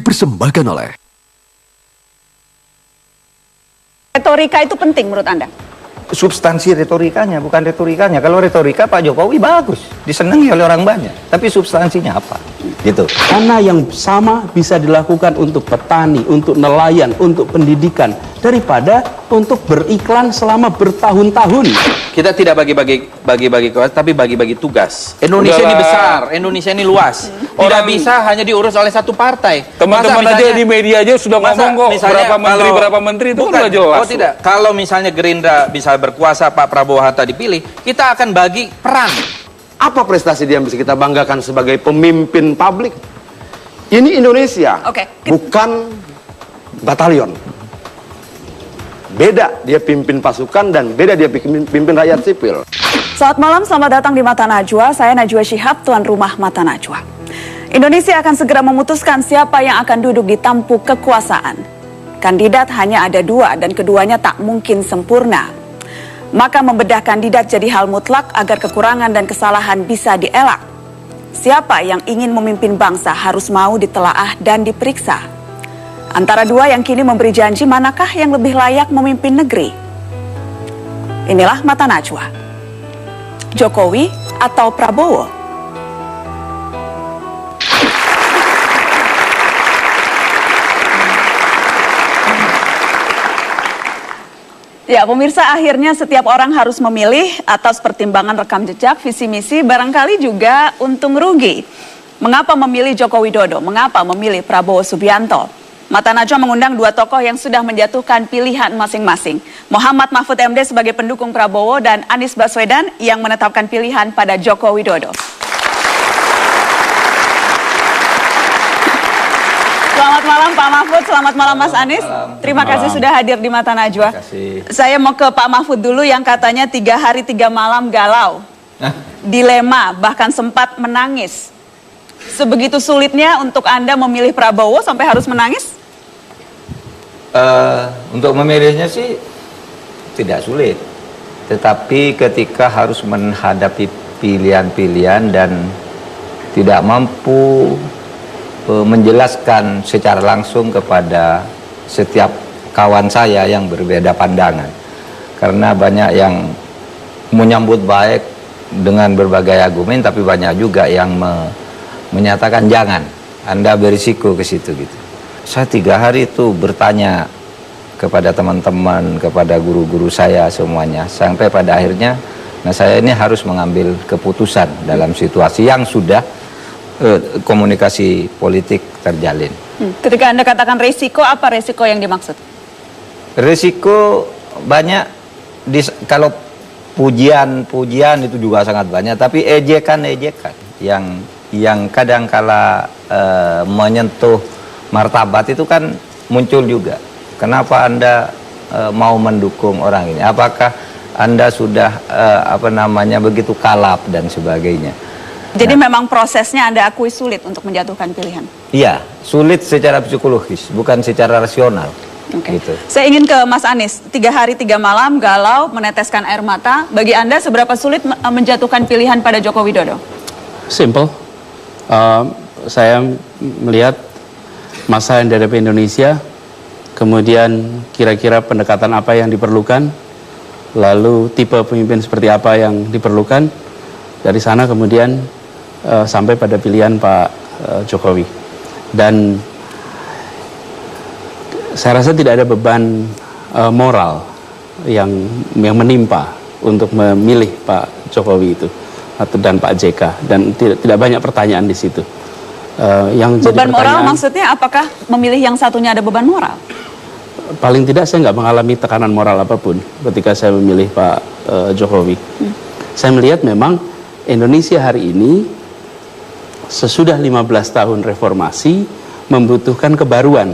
dipersembahkan oleh... Retorika itu penting menurut Anda? Substansi retorikanya, bukan retorikanya. Kalau retorika Pak Jokowi bagus, disenangi oleh orang banyak. Tapi substansinya apa? Gitu. Karena yang sama bisa dilakukan untuk petani, untuk nelayan, untuk pendidikan, daripada untuk beriklan selama bertahun-tahun. Kita tidak bagi-bagi kewas, tapi bagi-bagi tugas. Indonesia ini besar, Indonesia ini luas. Tidak bisa hanya diurus oleh satu partai. Teman-teman aja di media aja sudah ngomong kok berapa menteri itu bukan, udah jelas. Oh tidak, kalau misalnya Gerindra bisa berkuasa, Pak Prabowo Hatta dipilih, kita akan bagi peran. Apa prestasi dia yang bisa kita banggakan sebagai pemimpin publik? Ini Indonesia, bukan batalion. Beda dia pimpin pasukan dan beda dia pimpin rakyat sipil. Selamat malam, selamat datang di Mata Najwa. Saya Najwa Shihab, tuan rumah Mata Najwa. Indonesia akan segera memutuskan siapa yang akan duduk di tampuk kekuasaan. Kandidat hanya ada dua dan keduanya tak mungkin sempurna. Maka membedah kandidat jadi hal mutlak agar kekurangan dan kesalahan bisa dielak. Siapa yang ingin memimpin bangsa harus mau ditelaah dan diperiksa. Antara dua yang kini memberi janji, manakah yang lebih layak memimpin negeri? Inilah Mata Najwa. Jokowi atau Prabowo? Ya, pemirsa, akhirnya setiap orang harus memilih atas pertimbangan rekam jejak, visi misi, barangkali juga untung rugi. Mengapa memilih Joko Widodo? Mengapa memilih Prabowo Subianto? Mata Najwa mengundang dua tokoh yang sudah menjatuhkan pilihan masing-masing. Muhammad Mahfud MD sebagai pendukung Prabowo dan Anies Baswedan yang menetapkan pilihan pada Joko Widodo. Selamat malam Pak Mahfud, selamat malam Mas Anies. Terima kasih sudah hadir di Mata Najwa. Saya mau ke Pak Mahfud dulu yang katanya 3 hari 3 malam galau. Dilema, bahkan sempat menangis. Sebegitu sulitnya untuk Anda memilih Prabowo sampai harus menangis? Untuk memilihnya sih tidak sulit. Tetapi ketika harus menghadapi pilihan-pilihan dan tidak mampu menjelaskan secara langsung kepada setiap kawan saya yang berbeda pandangan, karena banyak yang menyambut baik dengan berbagai argumen, tapi banyak juga yang menyatakan jangan, Anda berisiko ke situ gitu. Saya 3 hari itu bertanya kepada teman-teman, kepada guru-guru saya semuanya, sampai pada akhirnya saya ini harus mengambil keputusan dalam situasi yang sudah komunikasi politik terjalin. Ketika Anda katakan resiko, apa resiko yang dimaksud? Resiko banyak, kalau pujian itu juga sangat banyak, tapi ejekan yang kadang-kala menyentuh martabat itu kan muncul juga. Kenapa Anda mau mendukung orang ini? Apakah Anda sudah begitu kalap dan sebagainya? Jadi memang prosesnya Anda akui sulit untuk menjatuhkan pilihan? Iya, sulit secara psikologis, bukan secara rasional. Gitu. Saya ingin ke Mas Anies. 3 hari 3 malam galau, meneteskan air mata. Bagi Anda seberapa sulit menjatuhkan pilihan pada Joko Widodo? Simple. Saya melihat masa yang dihadapi Indonesia, kemudian kira-kira pendekatan apa yang diperlukan, lalu tipe pemimpin seperti apa yang diperlukan. Dari sana kemudian sampai pada pilihan Pak Jokowi. Dan saya rasa tidak ada beban moral yang menimpa untuk memilih Pak Jokowi itu dan Pak JK, dan tidak banyak pertanyaan di situ. Yang beban moral maksudnya apakah memilih yang satunya ada beban moral? Paling tidak saya nggak mengalami tekanan moral apapun ketika saya memilih Pak Jokowi. Saya melihat memang Indonesia hari ini sesudah 15 tahun reformasi membutuhkan kebaruan.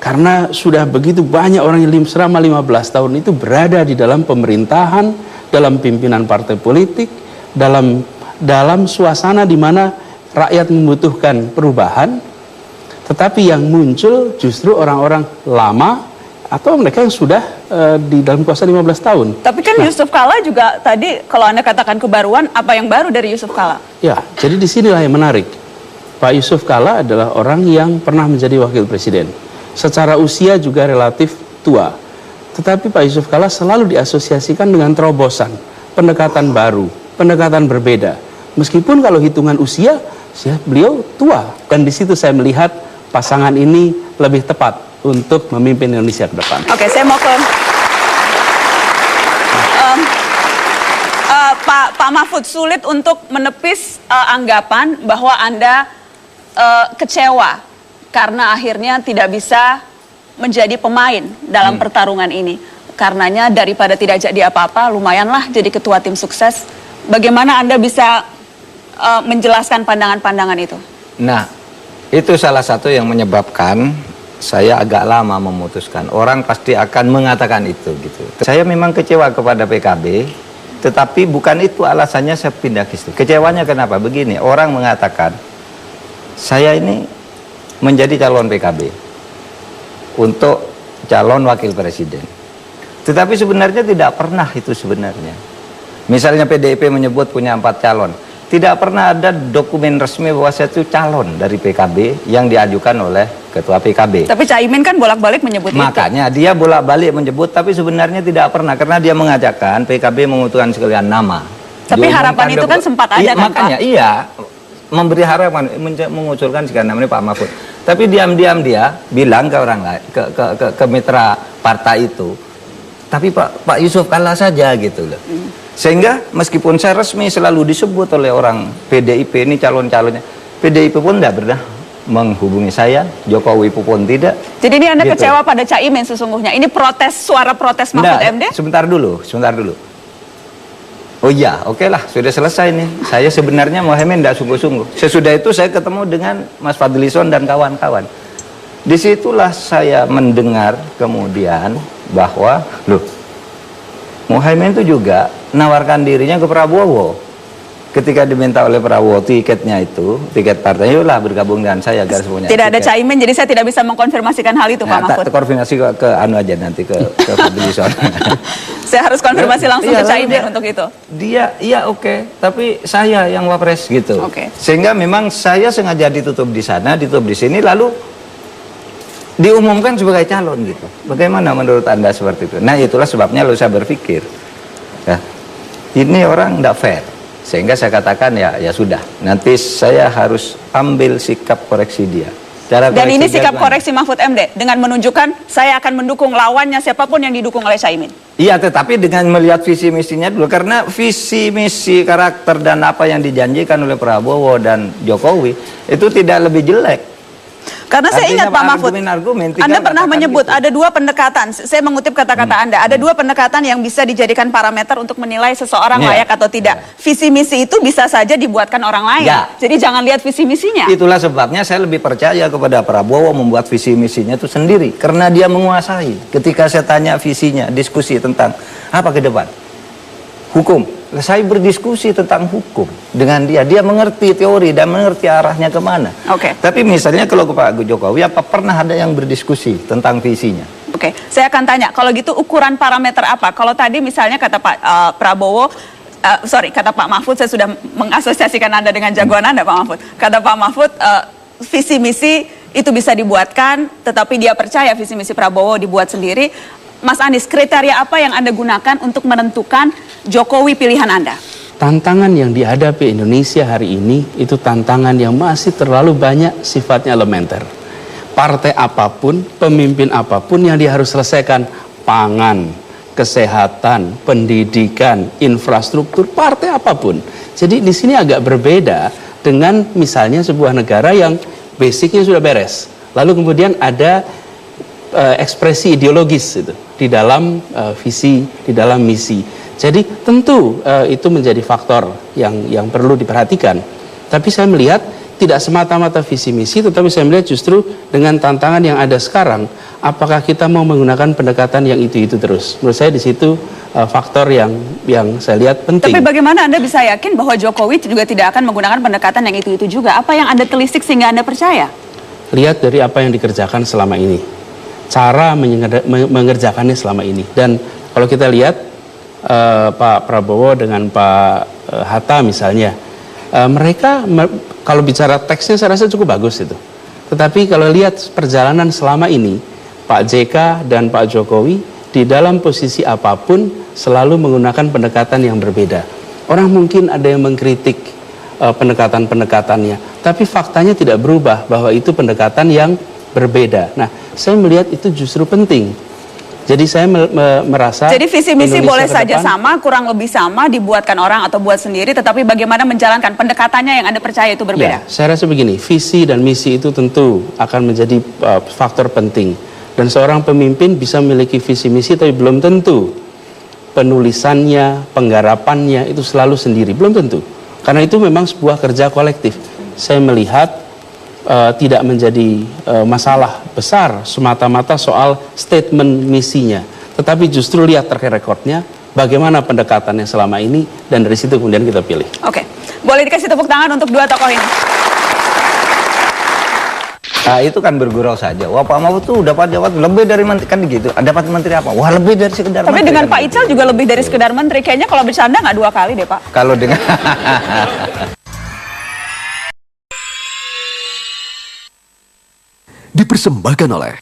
Karena sudah begitu banyak orang yang selama 15 tahun itu berada di dalam pemerintahan, dalam pimpinan partai politik, dalam suasana di mana rakyat membutuhkan perubahan, tetapi yang muncul justru orang-orang lama atau mereka yang sudah di dalam kuasa 15 tahun. Tapi kan Yusuf Kala juga tadi, kalau Anda katakan kebaruan, apa yang baru dari Yusuf Kala? Ya, jadi disinilah yang menarik. Pak Yusuf Kalla adalah orang yang pernah menjadi wakil presiden. Secara usia juga relatif tua. Tetapi Pak Yusuf Kalla selalu diasosiasikan dengan terobosan, pendekatan baru, pendekatan berbeda. Meskipun kalau hitungan usia, beliau tua. Dan di situ saya melihat pasangan ini lebih tepat untuk memimpin Indonesia ke depan. Oke, saya mau ke Pak Mahfud. Sulit untuk menepis anggapan bahwa Anda kecewa karena akhirnya tidak bisa menjadi pemain dalam pertarungan ini. Karenanya daripada tidak jadi apa-apa, lumayanlah jadi ketua tim sukses. Bagaimana Anda bisa menjelaskan pandangan-pandangan itu? Nah, itu salah satu yang menyebabkan saya agak lama memutuskan. Orang pasti akan mengatakan itu gitu. Saya memang kecewa kepada PKB, tetapi bukan itu alasannya saya pindah ke situ. Kecewanya kenapa? Begini, orang mengatakan saya ini menjadi calon PKB untuk calon wakil presiden. Tetapi sebenarnya tidak pernah itu sebenarnya. Misalnya PDIP menyebut punya 4 calon. Tidak pernah ada dokumen resmi bahwa saya itu calon dari PKB yang diajukan oleh ketua PKB. Tapi Caimin kan bolak-balik menyebut itu. Makanya dia bolak-balik menyebut, tapi sebenarnya tidak pernah. Karena dia mengatakan PKB mengusulkan sekalian nama. Tapi harapan itu kan sempat ada kan, makanya, Pak? Iya, memberi harapan, mengusulkan sekalian namanya Pak Mahfud. Tapi diam-diam dia bilang ke orang lain, ke mitra partai itu, tapi Pak Yusuf Kalla saja gitu loh. Sehingga meskipun saya resmi selalu disebut oleh orang PDIP ini calon-calonnya, PDIP pun tidak pernah menghubungi saya, Jokowi pun tidak. Jadi ini Anda kecewa pada Caimin sesungguhnya? Ini suara protes Mahfud MD? Sebentar dulu. Oh iya, oke lah, sudah selesai nih. Saya sebenarnya Mohaimin tidak sungguh-sungguh. Sesudah itu saya ketemu dengan Mas Fadlison dan kawan-kawan. Disitulah saya mendengar kemudian bahwa, loh, Mohaimin itu juga menawarkan dirinya ke Prabowo. Ketika diminta oleh Prabowo tiketnya itu, tiket partai, yolah bergabung dengan saya agar semuanya. Tidak ada Caimin, jadi saya tidak bisa mengkonfirmasikan hal itu, Pak Mahfud. Konfirmasi ke anu aja nanti ke Fadlison. Saya harus konfirmasi langsung ke Caimin untuk itu. Dia, iya oke, tapi saya yang wapres gitu. Sehingga memang saya sengaja ditutup di sana, ditutup di sini, lalu diumumkan sebagai calon gitu. Bagaimana menurut Anda seperti itu? Nah itulah sebabnya lalu saya berpikir, ya, ini orang tidak fair. Sehingga saya katakan ya sudah, nanti saya harus ambil sikap koreksi dia. Dan ini sikap koreksi Mahfud MD dengan menunjukkan saya akan mendukung lawannya siapapun yang didukung oleh Caimin. Iya, tetapi dengan melihat visi misinya dulu, karena visi misi karakter dan apa yang dijanjikan oleh Prabowo dan Jokowi itu tidak lebih jelek. Karena saya ingat Pak Mahfud, Anda pernah menyebut gitu. ada 2 pendekatan, saya mengutip kata-kata Anda, ada 2 pendekatan yang bisa dijadikan parameter untuk menilai seseorang layak atau tidak. Visi misi itu bisa saja dibuatkan orang lain, jadi jangan lihat visi misinya. Itulah sebabnya saya lebih percaya kepada Prabowo membuat visi misinya itu sendiri, karena dia menguasai. Ketika saya tanya visinya, diskusi tentang apa ke depan, hukum. Saya berdiskusi tentang hukum dengan dia. Dia mengerti teori dan mengerti arahnya kemana. Tapi misalnya kalau ke Pak Jokowi, apa pernah ada yang berdiskusi tentang visinya? Saya akan tanya, kalau gitu ukuran parameter apa? Kalau tadi misalnya kata Pak Prabowo, kata Pak Mahfud, saya sudah mengasosiasikan Anda dengan jagoan Anda, Pak Mahfud. Kata Pak Mahfud, visi misi itu bisa dibuatkan, tetapi dia percaya visi misi Prabowo dibuat sendiri. Mas Anies, kriteria apa yang Anda gunakan untuk menentukan Jokowi pilihan Anda? Tantangan yang dihadapi Indonesia hari ini itu tantangan yang masih terlalu banyak sifatnya elementer. Partai apapun, pemimpin apapun yang dia harus selesaikan, pangan, kesehatan, pendidikan, infrastruktur, partai apapun. Jadi di sini agak berbeda dengan misalnya sebuah negara yang basicnya sudah beres. Lalu kemudian ada ekspresi ideologis itu di dalam visi, di dalam misi. Jadi tentu itu menjadi faktor yang perlu diperhatikan. Tapi saya melihat tidak semata-mata visi misi, tetapi saya melihat justru dengan tantangan yang ada sekarang, apakah kita mau menggunakan pendekatan yang itu terus? Menurut saya di situ faktor yang saya lihat penting. Tapi bagaimana Anda bisa yakin bahwa Jokowi juga tidak akan menggunakan pendekatan yang itu juga? Apa yang Anda telisik sehingga Anda percaya? Lihat dari apa yang dikerjakan selama ini, cara mengerjakannya selama ini. Dan kalau kita lihat Pak Prabowo dengan Pak Hatta misalnya, Kalau bicara teksnya saya rasa cukup bagus itu. Tetapi kalau lihat perjalanan selama ini, Pak JK dan Pak Jokowi di dalam posisi apapun selalu menggunakan pendekatan yang berbeda. Orang mungkin ada yang mengkritik pendekatan-pendekatannya, tapi faktanya tidak berubah bahwa itu pendekatan yang berbeda. Nah, saya melihat itu justru penting. Jadi saya merasa... Jadi visi misi Indonesia boleh saja depan, sama, kurang lebih sama, dibuatkan orang atau buat sendiri, tetapi bagaimana menjalankan pendekatannya yang Anda percaya itu berbeda? Ya, saya rasa begini, visi dan misi itu tentu akan menjadi faktor penting. Dan seorang pemimpin bisa memiliki visi misi, tapi belum tentu penulisannya, penggarapannya itu selalu sendiri. Belum tentu. Karena itu memang sebuah kerja kolektif. Saya melihat tidak menjadi masalah besar semata-mata soal statement misinya, tetapi justru lihat track recordnya, bagaimana pendekatannya selama ini, dan dari situ kemudian kita pilih. Oke, boleh dikasih tepuk tangan untuk dua tokoh ini. Nah, itu kan bergurau saja. Wah, Pak Mahfud tuh dapat jabatan lebih dari menteri, kan gitu. Dapat menteri apa? Wah, lebih dari sekedar Tapi menteri. dengan Kan Pak gitu. Ical juga lebih dari sekedar menteri. Kayaknya kalau bercanda nggak 2 kali deh, Pak. Kalau dengan dipersembahkan oleh,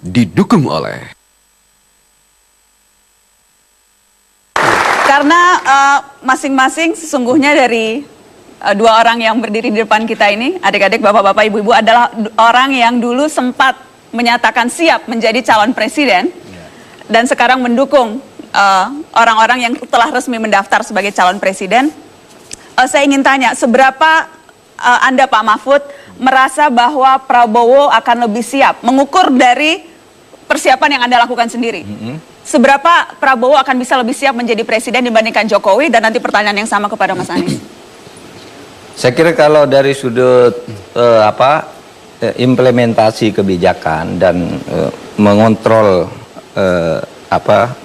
didukung oleh, Karena masing-masing sesungguhnya dari dua orang yang berdiri di depan kita ini, adik-adik, bapak-bapak, ibu-ibu, adalah orang yang dulu sempat menyatakan siap menjadi calon presiden dan sekarang mendukung orang-orang yang telah resmi mendaftar sebagai calon presiden. Saya ingin tanya, seberapa Anda, Pak Mahfud, merasa bahwa Prabowo akan lebih siap mengukur dari persiapan yang Anda lakukan sendiri? Seberapa Prabowo akan bisa lebih siap menjadi presiden dibandingkan Jokowi? Dan nanti pertanyaan yang sama kepada Mas Anies. saya kira kalau dari sudut implementasi kebijakan dan mengontrol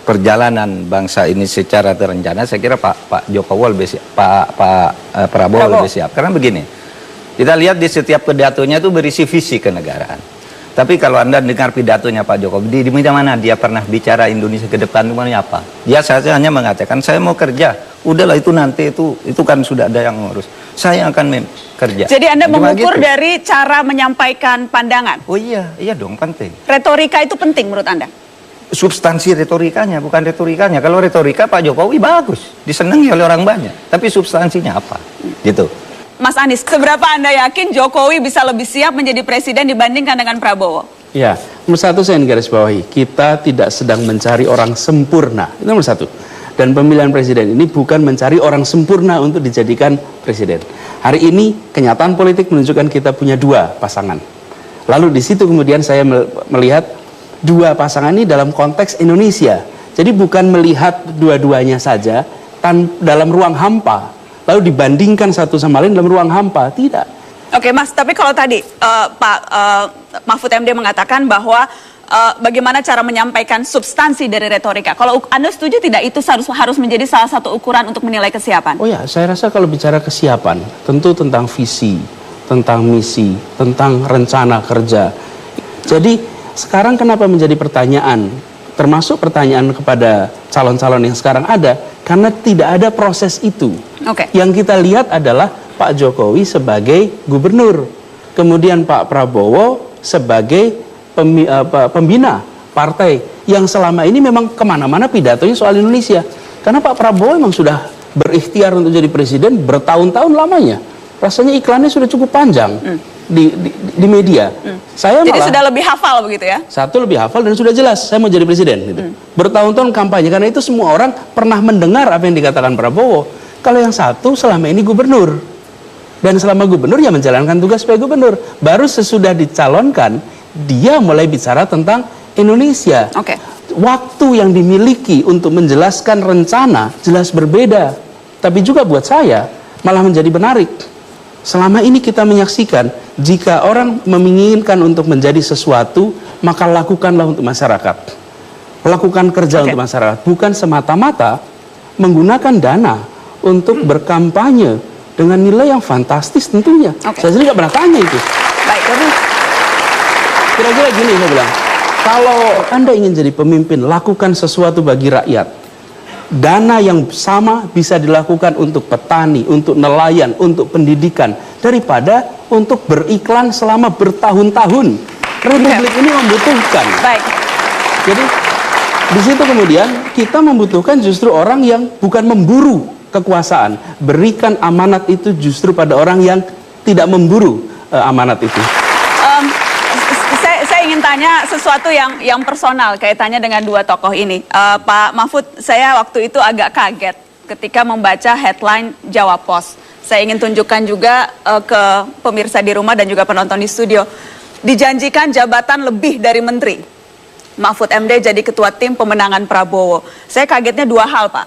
perjalanan bangsa ini secara terencana, saya kira Pak Jokowi lebih siap, Prabowo lebih siap. Karena begini, kita lihat di setiap pidatonya itu berisi visi kenegaraan. Tapi kalau Anda dengar pidatonya Pak Jokowi, di mana dia pernah bicara Indonesia ke depan itu apa? Dia saja hanya mengatakan saya mau kerja. Udahlah itu nanti itu kan sudah ada yang ngurus. Saya akan kerja. Jadi Anda Cuma mengukur gitu. dari cara menyampaikan pandangan. Oh iya dong, penting. Retorika itu penting menurut Anda? Substansi retorikanya, bukan retorikanya. Kalau retorika Pak Jokowi bagus, disenangi oleh orang banyak. Tapi substansinya apa? Gitu. Mas Anies, seberapa Anda yakin Jokowi bisa lebih siap menjadi presiden dibandingkan dengan Prabowo? Ya, nomor satu saya ingin garis bawahi, kita tidak sedang mencari orang sempurna. Itu nomor satu. Dan pemilihan presiden ini bukan mencari orang sempurna untuk dijadikan presiden. Hari ini kenyataan politik menunjukkan kita punya 2 pasangan. Lalu di situ kemudian saya melihat 2 pasangan ini dalam konteks Indonesia. Jadi bukan melihat dua-duanya saja dalam ruang hampa, lalu dibandingkan satu sama lain dalam ruang hampa, tidak. Oke Mas, tapi kalau tadi Pak Mahfud MD mengatakan bahwa bagaimana cara menyampaikan substansi dari retorika. Kalau Anda setuju tidak itu harus menjadi salah satu ukuran untuk menilai kesiapan? Oh ya, saya rasa kalau bicara kesiapan, tentu tentang visi, tentang misi, tentang rencana kerja. Jadi sekarang kenapa menjadi pertanyaan, termasuk pertanyaan kepada calon-calon yang sekarang ada, karena tidak ada proses itu. Yang kita lihat adalah Pak Jokowi sebagai gubernur, kemudian Pak Prabowo sebagai pembina partai yang selama ini memang kemana-mana pidatonya soal Indonesia. Karena Pak Prabowo memang sudah berikhtiar untuk jadi presiden bertahun-tahun lamanya. Rasanya iklannya sudah cukup panjang di media. Saya Jadi malah, sudah lebih hafal begitu ya? Satu, lebih hafal dan sudah jelas saya mau jadi presiden. Gitu. Bertahun-tahun kampanye, karena itu semua orang pernah mendengar apa yang dikatakan Prabowo. Kalau yang satu selama ini gubernur. Dan selama gubernur ya menjalankan tugas sebagai gubernur. Baru sesudah dicalonkan, dia mulai bicara tentang Indonesia. Waktu yang dimiliki untuk menjelaskan rencana jelas berbeda. Tapi juga buat saya malah menjadi menarik. Selama ini kita menyaksikan, jika orang menginginkan untuk menjadi sesuatu, maka lakukanlah untuk masyarakat. Lakukan kerja untuk masyarakat. Bukan semata-mata menggunakan dana untuk berkampanye dengan nilai yang fantastis tentunya. Saya sendiri nggak pernah tanya itu. Baik, kira-kira gini saya bilang, kalau Anda ingin jadi pemimpin, lakukan sesuatu bagi rakyat. dana yang sama bisa dilakukan untuk petani, untuk nelayan, untuk pendidikan daripada untuk beriklan selama bertahun-tahun. Republik ini membutuhkan. Baik. Jadi di situ kemudian kita membutuhkan justru orang yang bukan memburu kekuasaan. Berikan amanat itu justru pada orang yang tidak memburu amanat itu. Saya ingin tanya sesuatu yang personal kaitannya dengan dua tokoh ini. Pak Mahfud, saya waktu itu agak kaget ketika membaca headline Jawa Pos. Saya ingin tunjukkan juga ke pemirsa di rumah dan juga penonton di studio. Dijanjikan jabatan lebih dari menteri. Mahfud MD jadi ketua tim pemenangan Prabowo. Saya kagetnya dua hal, Pak.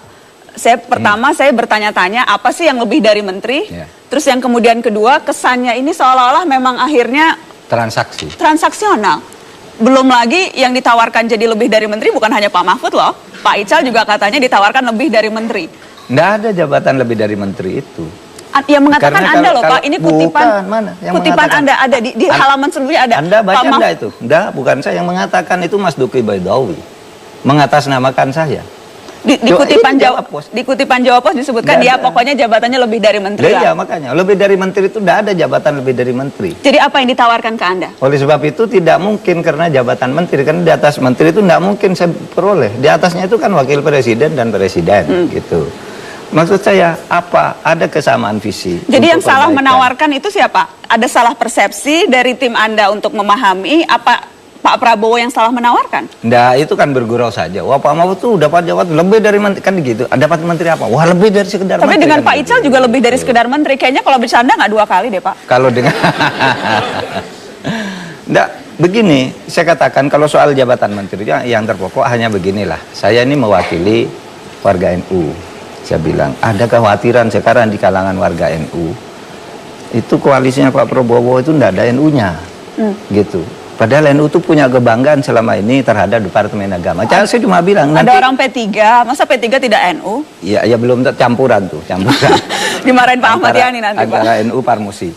Pertama, saya bertanya-tanya apa sih yang lebih dari menteri? Terus yang kemudian kedua, kesannya ini seolah-olah memang akhirnya transaksional. Belum lagi yang ditawarkan jadi lebih dari menteri bukan hanya Pak Mahfud loh. Pak Ical juga katanya ditawarkan lebih dari menteri. Nggak ada jabatan lebih dari menteri itu. Yang mengatakan Karena Anda loh Pak, ini kutipan kutipan Anda ada di halaman sebelumnya ada. Anda baca enggak itu? Enggak, bukan saya yang mengatakan, itu Mas Duki Baidawi mengatasnamakan saya. Di kutipan Jawa Pos disebutkan dia pokoknya jabatannya lebih dari menteri. Iya, makanya lebih dari menteri itu tidak ada jabatan lebih dari menteri. Jadi apa yang ditawarkan ke Anda? Oleh sebab itu tidak mungkin, karena jabatan menteri, karena di atas menteri itu tidak mungkin saya peroleh. Di atasnya itu kan wakil presiden dan presiden gitu. Maksud saya apa? Ada kesamaan visi. Jadi yang salah menawarkan itu siapa? Ada salah persepsi dari tim Anda untuk memahami apa Pak Prabowo yang salah menawarkan? Nah, itu kan bergurau saja. Wah, Pak Mahfud tuh dapat jabatan lebih dari menteri, kan gitu. Dapat menteri apa? Wah, lebih dari sekedar menteri. Tapi dengan kan Pak Ical juga lebih dari sekedar menteri. Kayaknya kalau bercanda nggak 2 kali deh, Pak. Kalau dengan Nggak, begini, saya katakan kalau soal jabatan menteri yang terpokok hanya beginilah. Saya ini mewakili warga NU. Saya bilang, ada kekhawatiran sekarang di kalangan warga NU. Itu koalisinya Pak Prabowo itu tidak ada NU-nya. Gitu. Padahal NU itu punya kebanggaan selama ini terhadap Departemen Agama. Saya cuma bilang nanti, ada orang P3, masa P3 tidak NU? Iya, ya belum campuran tuh, campuran. Dimarahin Pak Ahmad Yani nanti, Pak. Antara NU Parmusi.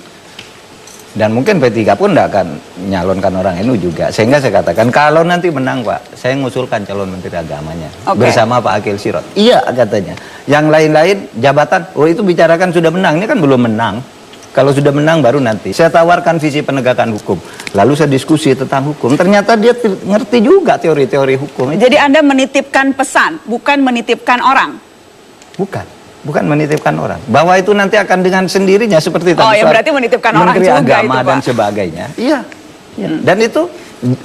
Dan mungkin P3 pun tidak akan nyalonkan orang NU juga. Sehingga saya katakan, kalau nanti menang Pak, saya ngusulkan calon Menteri Agamanya. Bersama Pak Akil Sirot. Iya katanya. Yang lain-lain jabatan, oh itu bicarakan sudah menang. Ini kan belum menang. Kalau sudah menang baru nanti. Saya tawarkan visi penegakan hukum. Lalu saya diskusi tentang hukum. Ternyata dia ngerti juga teori-teori hukum itu. Jadi Anda menitipkan pesan, bukan menitipkan orang? Bukan menitipkan orang. Bahwa itu nanti akan dengan sendirinya seperti tadi. Oh ya, berarti menitipkan orang Menteri juga Agama itu, Pak. dan sebagainya. Iya. Dan itu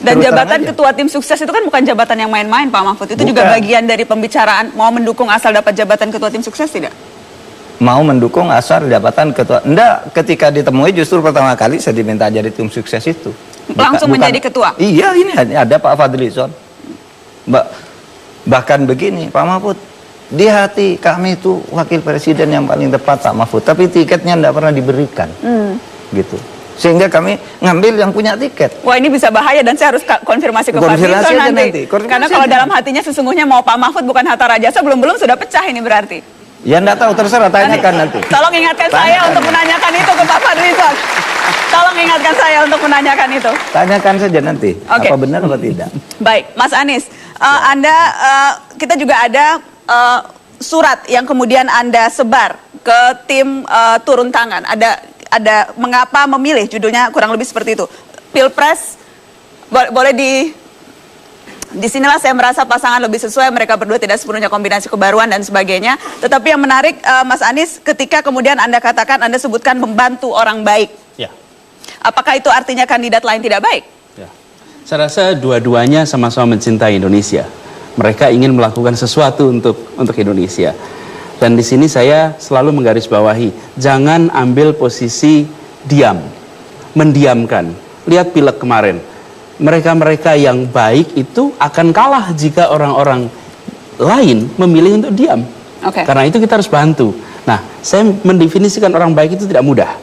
dan jabatan ketua tim sukses itu kan bukan jabatan yang main-main, Pak Mahfud. Itu juga bagian dari pembicaraan mau mendukung asal dapat jabatan ketua tim sukses tidak? Mau mendukung asal jabatan ketua. Enggak, ketika ditemui justru pertama kali saya diminta jadi tim sukses itu. Langsung menjadi ketua? Iya, ini ada Pak Fadlizon. Bahkan begini, Pak Mahfud, di hati kami itu wakil presiden yang paling tepat Pak Mahfud, tapi tiketnya tidak pernah diberikan. Gitu. Sehingga kami ngambil yang punya tiket. Wah, ini bisa bahaya dan saya harus konfirmasi ke Pak Fadlizon nanti. Karena kalau dalam hatinya sesungguhnya mau Pak Mahfud bukan Hatta Rajasa, belum sudah pecah ini berarti. Ya enggak tahu, terserah, tanyakan nanti. Tolong ingatkan saya untuk menanyakan itu ke Pak Fadlizon. Tolong ingatkan saya untuk menanyakan itu. Tanyakan saja nanti, apa benar atau tidak. Baik, Mas Anies, kita juga ada surat yang kemudian Anda sebar ke tim turun tangan. Ada mengapa memilih, judulnya kurang lebih seperti itu. Pilpres, boleh disinilah saya merasa pasangan lebih sesuai, mereka berdua tidak sepenuhnya kombinasi kebaruan dan sebagainya. Tetapi yang menarik, Mas Anies, ketika kemudian Anda katakan, Anda sebutkan membantu orang baik. Ya. Apakah itu artinya kandidat lain tidak baik? Ya. Saya rasa dua-duanya sama-sama mencintai Indonesia. Mereka ingin melakukan sesuatu untuk Indonesia. Dan di sini saya selalu menggarisbawahi, jangan ambil posisi diam, mendiamkan. Lihat pileg kemarin. Mereka-mereka yang baik itu akan kalah jika orang-orang lain memilih untuk diam. Karena itu kita harus bantu. Nah, saya mendefinisikan orang baik itu tidak mudah.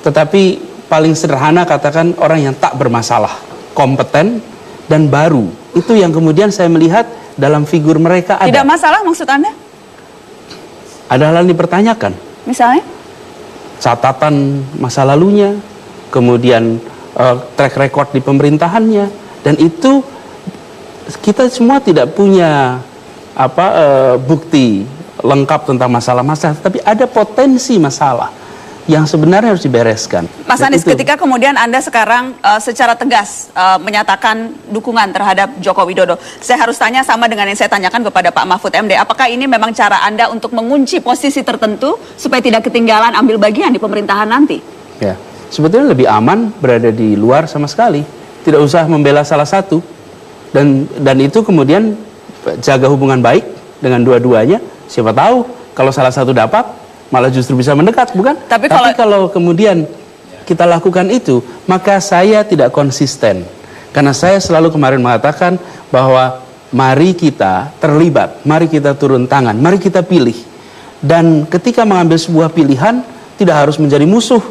Tetapi paling sederhana katakan orang yang tak bermasalah, kompeten dan baru. Itu yang kemudian saya melihat dalam figur mereka ada. Tidak masalah maksud Anda? Ada hal yang dipertanyakan. Misalnya? Catatan masa lalunya, kemudian track record di pemerintahannya, dan itu kita semua tidak punya bukti lengkap tentang masalah-masalah, tapi ada potensi masalah yang sebenarnya harus dibereskan. Mas Anies, ketika kemudian Anda sekarang secara tegas menyatakan dukungan terhadap Joko Widodo, saya harus tanya sama dengan yang saya tanyakan kepada Pak Mahfud MD, apakah ini memang cara Anda untuk mengunci posisi tertentu supaya tidak ketinggalan ambil bagian di pemerintahan nanti? Ya, sebetulnya lebih aman berada di luar sama sekali, tidak usah membela salah satu, dan itu kemudian jaga hubungan baik dengan dua-duanya. Siapa tahu kalau salah satu dapat malah justru bisa mendekat, bukan? Tapi kalau kemudian kita lakukan itu, maka saya tidak konsisten. Karena saya selalu kemarin mengatakan bahwa mari kita terlibat, mari kita turun tangan, mari kita pilih. Dan ketika mengambil sebuah pilihan, tidak harus menjadi musuh.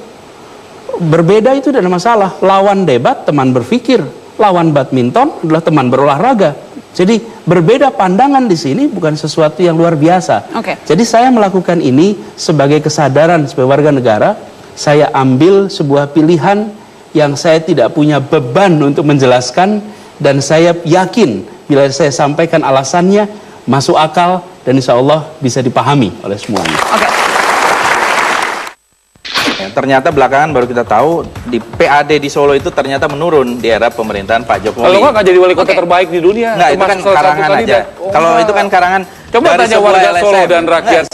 Berbeda itu tidak ada masalah. Lawan debat, teman berpikir. Lawan badminton adalah teman berolahraga. Jadi berbeda pandangan di sini bukan sesuatu yang luar biasa. Jadi saya melakukan ini sebagai kesadaran sebagai warga negara. Saya ambil sebuah pilihan yang saya tidak punya beban untuk menjelaskan, dan saya yakin bila saya sampaikan alasannya masuk akal dan insya Allah bisa dipahami oleh semuanya. Ternyata belakangan baru kita tahu di PAD di Solo itu ternyata menurun di era pemerintahan Pak Jokowi. Kalau nggak jadi wali kota terbaik di dunia. Nggak, itu kan karangan aja. Kalau itu kan karangan. Coba tanya warga Solo dan rakyat.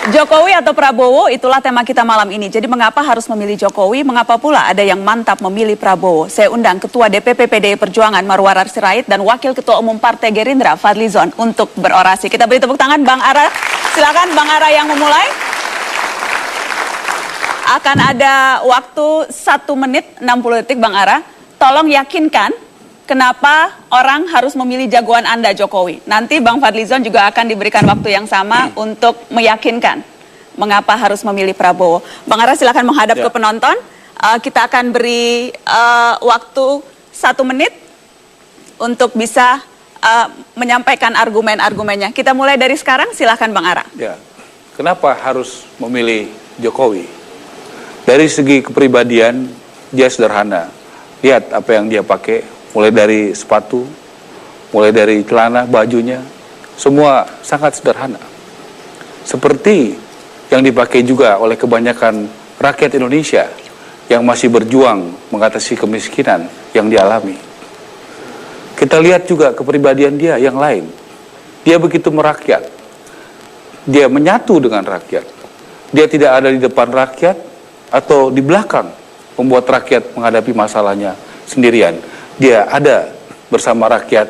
Jokowi atau Prabowo, itulah tema kita malam ini. Jadi mengapa harus memilih Jokowi, mengapa pula ada yang mantap memilih Prabowo? Saya undang Ketua DPP PDI Perjuangan Marwarar Sirait dan Wakil Ketua Umum Partai Gerindra Fadlizon untuk berorasi. Kita beri tepuk tangan Bang Ara. Silakan Bang Ara yang memulai. Akan ada waktu 1 menit 60 detik Bang Ara. Tolong yakinkan kenapa orang harus memilih jagoan Anda, Jokowi. Nanti Bang Fadlizon juga akan diberikan waktu yang sama untuk meyakinkan mengapa harus memilih Prabowo. Bang Ara silakan menghadap ke penonton. Kita akan beri waktu 1 menit untuk bisa menyampaikan argumen-argumennya. Kita mulai dari sekarang, silakan Bang Ara. Ya, kenapa harus memilih Jokowi? Dari segi kepribadian, dia sederhana. Lihat apa yang dia pakai. Mulai dari sepatu, mulai dari celana, bajunya, semua sangat sederhana. Seperti yang dipakai juga oleh kebanyakan rakyat Indonesia yang masih berjuang mengatasi kemiskinan yang dialami. Kita lihat juga kepribadian dia yang lain. Dia begitu merakyat. Dia menyatu dengan rakyat. Dia tidak ada di depan rakyat atau di belakang membuat rakyat menghadapi masalahnya sendirian. Dia ada bersama rakyat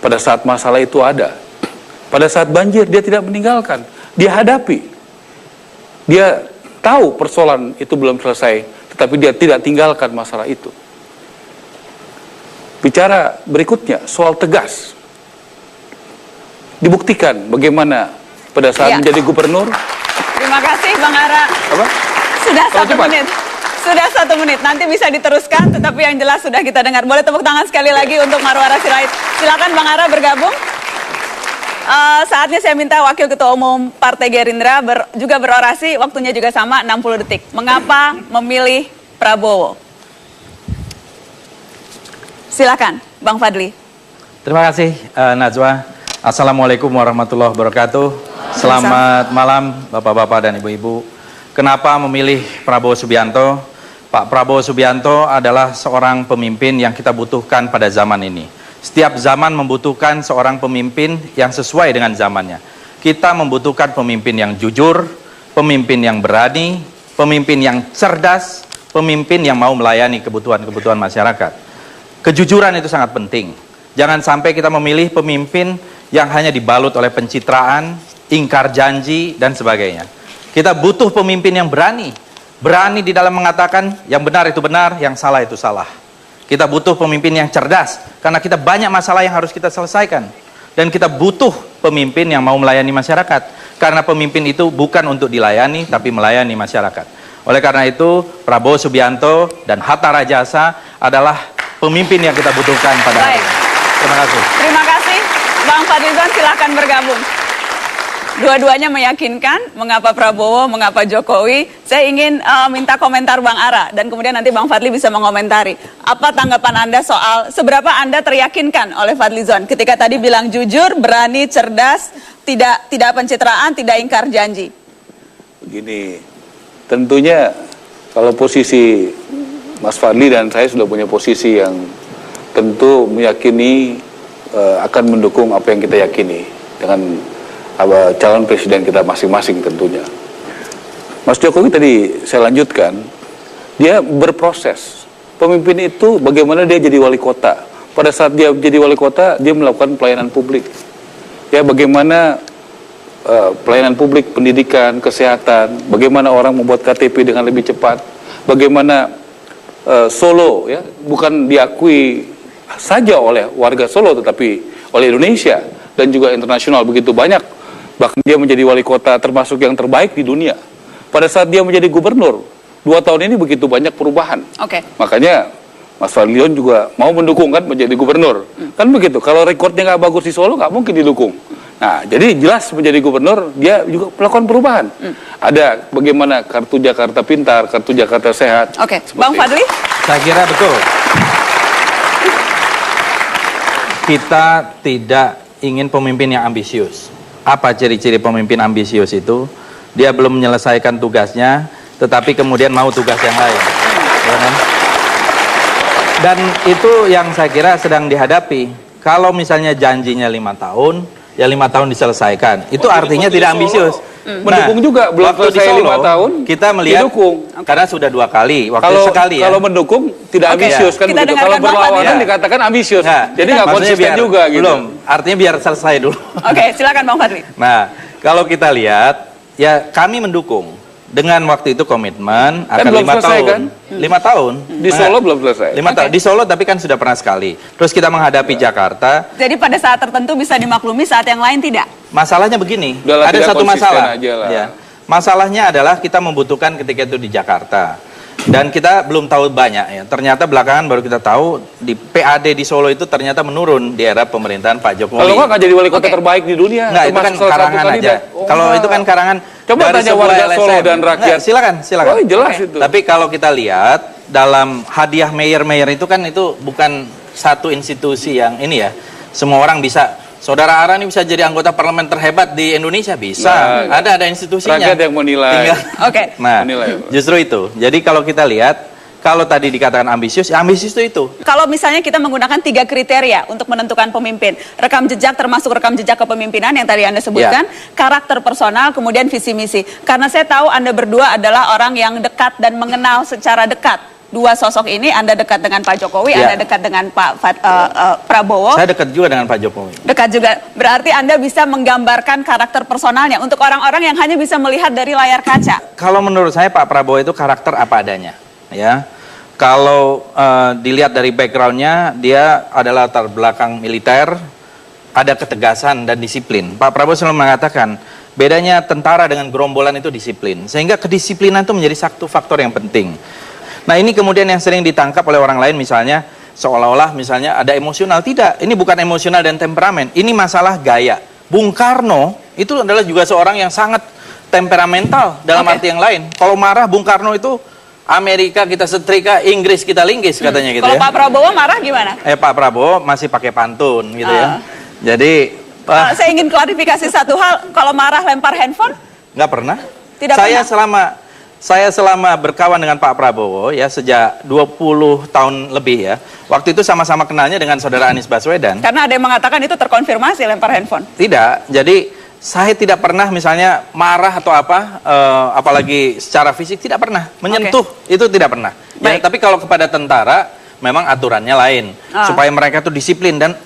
pada saat masalah itu ada. Pada saat banjir dia tidak meninggalkan, dia hadapi. Dia tahu persoalan itu belum selesai, tetapi dia tidak tinggalkan masalah itu. Bicara berikutnya soal tegas. Dibuktikan bagaimana pada saat menjadi gubernur. Terima kasih Bang Ara. Apa? Sudah 1 menit. Sudah 1 menit, nanti bisa diteruskan, tetapi yang jelas sudah kita dengar. Boleh tepuk tangan sekali lagi untuk Marwarar Sirait. Silakan Bang Ara bergabung. Saatnya saya minta Wakil Ketua Umum Partai Gerindra juga berorasi, waktunya juga sama 60 detik. Mengapa memilih Prabowo? Silakan, Bang Fadli. Terima kasih Najwa. Assalamualaikum warahmatullahi wabarakatuh. Selamat malam Bapak-bapak dan Ibu-ibu. Kenapa memilih Prabowo Subianto? Pak Prabowo Subianto adalah seorang pemimpin yang kita butuhkan pada zaman ini. Setiap zaman membutuhkan seorang pemimpin yang sesuai dengan zamannya. Kita membutuhkan pemimpin yang jujur, pemimpin yang berani, pemimpin yang cerdas, pemimpin yang mau melayani kebutuhan-kebutuhan masyarakat. Kejujuran itu sangat penting. Jangan sampai kita memilih pemimpin yang hanya dibalut oleh pencitraan, ingkar janji, dan sebagainya. Kita butuh pemimpin yang berani. Berani di dalam mengatakan yang benar itu benar, yang salah itu salah. Kita butuh pemimpin yang cerdas, karena kita banyak masalah yang harus kita selesaikan. Dan kita butuh pemimpin yang mau melayani masyarakat, karena pemimpin itu bukan untuk dilayani, tapi melayani masyarakat. Oleh karena itu, Prabowo Subianto dan Hatta Rajasa adalah pemimpin yang kita butuhkan pada hari ini. Terima kasih. Terima kasih. Bang Fadlizon silakan bergabung. Dua-duanya meyakinkan. Mengapa Prabowo, mengapa Jokowi? Saya ingin minta komentar Bang Ara dan kemudian nanti Bang Fadli bisa mengomentari. Apa tanggapan Anda soal seberapa Anda teryakinkan oleh Fadlizon ketika tadi bilang jujur, berani, cerdas, tidak pencitraan, tidak ingkar janji? Begini, tentunya kalau posisi Mas Fadli dan saya sudah punya posisi yang tentu meyakini akan mendukung apa yang kita yakini dengan calon presiden kita masing-masing tentunya. Mas Jokowi tadi saya lanjutkan, dia berproses. Pemimpin itu bagaimana dia jadi wali kota. Pada saat dia jadi wali kota, dia melakukan pelayanan publik. Ya, bagaimana pelayanan publik, pendidikan, kesehatan, bagaimana orang membuat KTP dengan lebih cepat, bagaimana Solo ya bukan diakui saja oleh warga Solo tetapi oleh Indonesia dan juga internasional begitu banyak, bahkan dia menjadi wali kota termasuk yang terbaik di dunia. Pada saat dia menjadi gubernur 2 tahun ini begitu banyak perubahan. Makanya Mas Fadlion juga mau mendukung kan menjadi gubernur. Kan begitu, kalau rekornya nggak bagus di Solo nggak mungkin didukung. Nah, jadi jelas menjadi gubernur dia juga melakukan perubahan. Ada bagaimana kartu Jakarta Pintar, kartu Jakarta Sehat. Bang Fadli? Saya kira betul. Kita tidak ingin pemimpin yang ambisius. Apa ciri-ciri pemimpin ambisius itu? Dia belum menyelesaikan tugasnya, tetapi kemudian mau tugas yang lain. Dan itu yang saya kira sedang dihadapi. Kalau misalnya janjinya 5 tahun, ya 5 tahun diselesaikan. Itu artinya tidak ambisius. Mendukung juga, belum selesai 5 tahun kita melihat didukung. Karena sudah 2 kali, waktu sekali ya. Kalau mendukung tidak ambisius kan begitu. Kalau berlawanan dikatakan ambisius. Jadi nggak konsisten juga gitu. Belum, artinya biar selesai dulu. Silakan Bang Fadli. Nah, kalau kita lihat, ya kami mendukung. Dengan waktu itu komitmen akan 5 tahun. Kan? 5 tahun. Di Solo belum selesai. 5 tahun. Di Solo tapi kan sudah pernah sekali. Terus kita menghadapi Jakarta. Jadi pada saat tertentu bisa dimaklumi, saat yang lain tidak? Masalahnya begini, ada satu masalah. Ya. Masalahnya adalah kita membutuhkan ketika itu di Jakarta. Dan kita belum tahu banyak ya. Ternyata belakangan baru kita tahu di PAD di Solo itu ternyata menurun di era pemerintahan Pak Jokowi. Kalau nggak jadi wali kota terbaik di dunia. Nggak, itu kan karangan aja. Kalau itu kan karangan. Coba tanya warga Solo dan rakyat. Silakan. Oh, jelas itu. Tapi kalau kita lihat dalam hadiah mayor itu kan itu bukan satu institusi yang ini ya. Semua orang bisa. Saudara Ara ini bisa jadi anggota parlemen terhebat di Indonesia, bisa. Ada institusinya. Rakyat yang menilai. Nah, justru itu. Jadi kalau kita lihat, kalau tadi dikatakan ambisius, ya ambisius itu. Kalau misalnya kita menggunakan 3 kriteria untuk menentukan pemimpin, rekam jejak termasuk rekam jejak kepemimpinan yang tadi Anda sebutkan, karakter personal, kemudian visi misi. Karena saya tahu Anda berdua adalah orang yang dekat dan mengenal secara dekat. 2 sosok ini, Anda dekat dengan Pak Jokowi, Anda dekat dengan Pak Prabowo. Saya dekat juga dengan Pak Jokowi. Dekat juga, berarti Anda bisa menggambarkan karakter personalnya untuk orang-orang yang hanya bisa melihat dari layar kaca. Kalau menurut saya Pak Prabowo itu karakter apa adanya, ya. Kalau dilihat dari backgroundnya, dia adalah latar belakang militer, ada ketegasan dan disiplin. Pak Prabowo selalu mengatakan, bedanya tentara dengan gerombolan itu disiplin. Sehingga kedisiplinan itu menjadi satu faktor yang penting. Nah ini kemudian yang sering ditangkap oleh orang lain misalnya seolah-olah misalnya ada emosional. Tidak, ini bukan emosional dan temperamen, ini masalah gaya. Bung Karno itu adalah juga seorang yang sangat temperamental dalam arti yang lain. Kalau marah Bung Karno itu Amerika kita setrika, Inggris kita linggis katanya gitu. Kalau Pak Prabowo marah gimana? Pak Prabowo masih pakai pantun gitu ya. Jadi saya ingin klarifikasi satu hal, kalau marah lempar handphone? Nggak pernah. Tidak pernah. Saya selama berkawan dengan Pak Prabowo ya sejak 20 tahun lebih ya. Waktu itu sama-sama kenalnya dengan saudara Anies Baswedan. Karena ada yang mengatakan itu terkonfirmasi lempar handphone. Tidak. Jadi saya tidak pernah misalnya marah atau apa, apalagi secara fisik tidak pernah. Menyentuh itu tidak pernah. Ya, tapi kalau kepada tentara memang aturannya lain. Supaya mereka tuh disiplin dan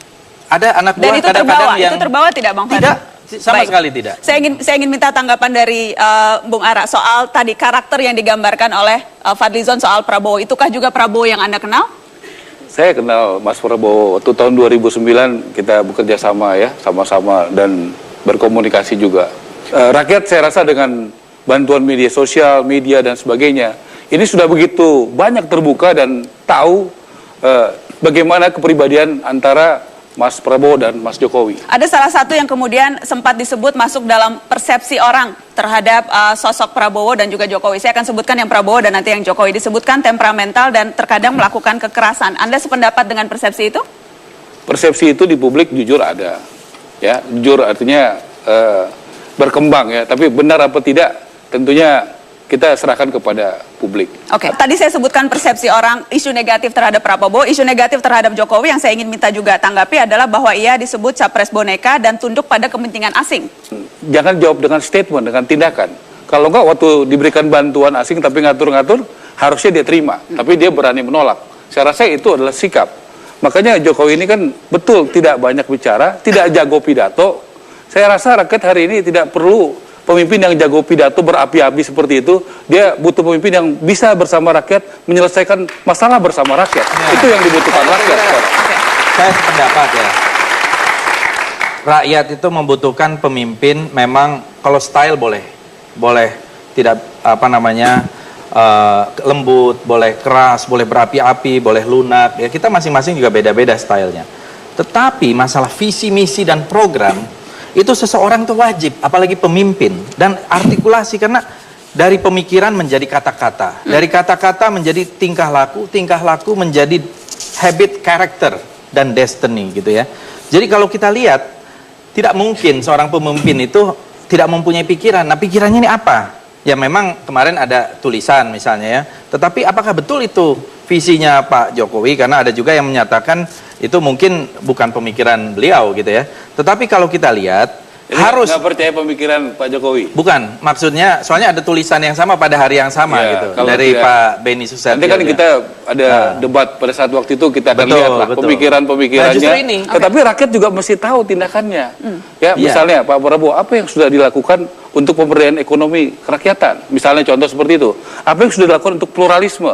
ada anak buah kadang-kadang yang... itu terbawa tidak Bang Fadli? Tidak. Sama sekali tidak. Saya ingin minta tanggapan dari Bung Ara soal tadi karakter yang digambarkan oleh Fadlizon soal Prabowo. Itukah juga Prabowo yang Anda kenal? Saya kenal Mas Prabowo waktu tahun 2009 kita bekerja sama ya, sama-sama dan berkomunikasi juga. Rakyat saya rasa dengan bantuan media sosial, media dan sebagainya, ini sudah begitu banyak terbuka dan tahu bagaimana kepribadian antara Mas Prabowo dan Mas Jokowi. Ada salah satu yang kemudian sempat disebut masuk dalam persepsi orang terhadap sosok Prabowo dan juga Jokowi. Saya akan sebutkan yang Prabowo dan nanti yang Jokowi. Disebutkan temperamental dan terkadang melakukan kekerasan. Anda sependapat dengan persepsi itu? Persepsi itu di publik jujur ada. Ya, jujur artinya berkembang ya. Tapi benar apa tidak tentunya kita serahkan kepada publik. Oke, tadi saya sebutkan persepsi orang, isu negatif terhadap Prabowo, isu negatif terhadap Jokowi yang saya ingin minta juga tanggapi adalah bahwa ia disebut capres boneka dan tunduk pada kepentingan asing. Jangan jawab dengan statement, dengan tindakan. Kalau enggak waktu diberikan bantuan asing tapi ngatur-ngatur, harusnya dia terima. Tapi dia berani menolak. Saya rasa itu adalah sikap. Makanya Jokowi ini kan betul tidak banyak bicara, tidak jago pidato. Saya rasa rakyat hari ini tidak perlu pemimpin yang jago pidato berapi-api seperti itu. Dia butuh pemimpin yang bisa bersama rakyat menyelesaikan masalah bersama rakyat. Itu yang dibutuhkan rakyat. Saya sependapat ya. Rakyat itu membutuhkan pemimpin memang kalau style boleh tidak lembut, boleh keras, boleh berapi-api, boleh lunak. Ya kita masing-masing juga beda-beda stylenya. Tetapi masalah visi, misi dan program itu seseorang itu wajib, apalagi pemimpin, dan artikulasi, karena dari pemikiran menjadi kata-kata, dari kata-kata menjadi tingkah laku menjadi habit, karakter, dan destiny gitu ya. Jadi kalau kita lihat, tidak mungkin seorang pemimpin itu tidak mempunyai pikiran. Nah pikirannya ini apa? Ya memang kemarin ada tulisan misalnya ya, tetapi apakah betul itu visinya Pak Jokowi? Karena ada juga yang menyatakan itu mungkin bukan pemikiran beliau gitu ya. Tetapi kalau kita lihat harus nggak percaya pemikiran Pak Jokowi. Bukan, maksudnya soalnya ada tulisan yang sama pada hari yang sama ya, gitu dari tidak, Pak Beni Susetio. Nanti kan kita ada debat pada saat waktu itu kita akan lihat lah pemikiran-pemikirannya. Nah, tetapi rakyat juga mesti tahu tindakannya. Ya, misalnya Pak Prabowo, apa yang sudah dilakukan untuk pemberdayaan ekonomi kerakyatan? Misalnya contoh seperti itu. Apa yang sudah dilakukan untuk pluralisme?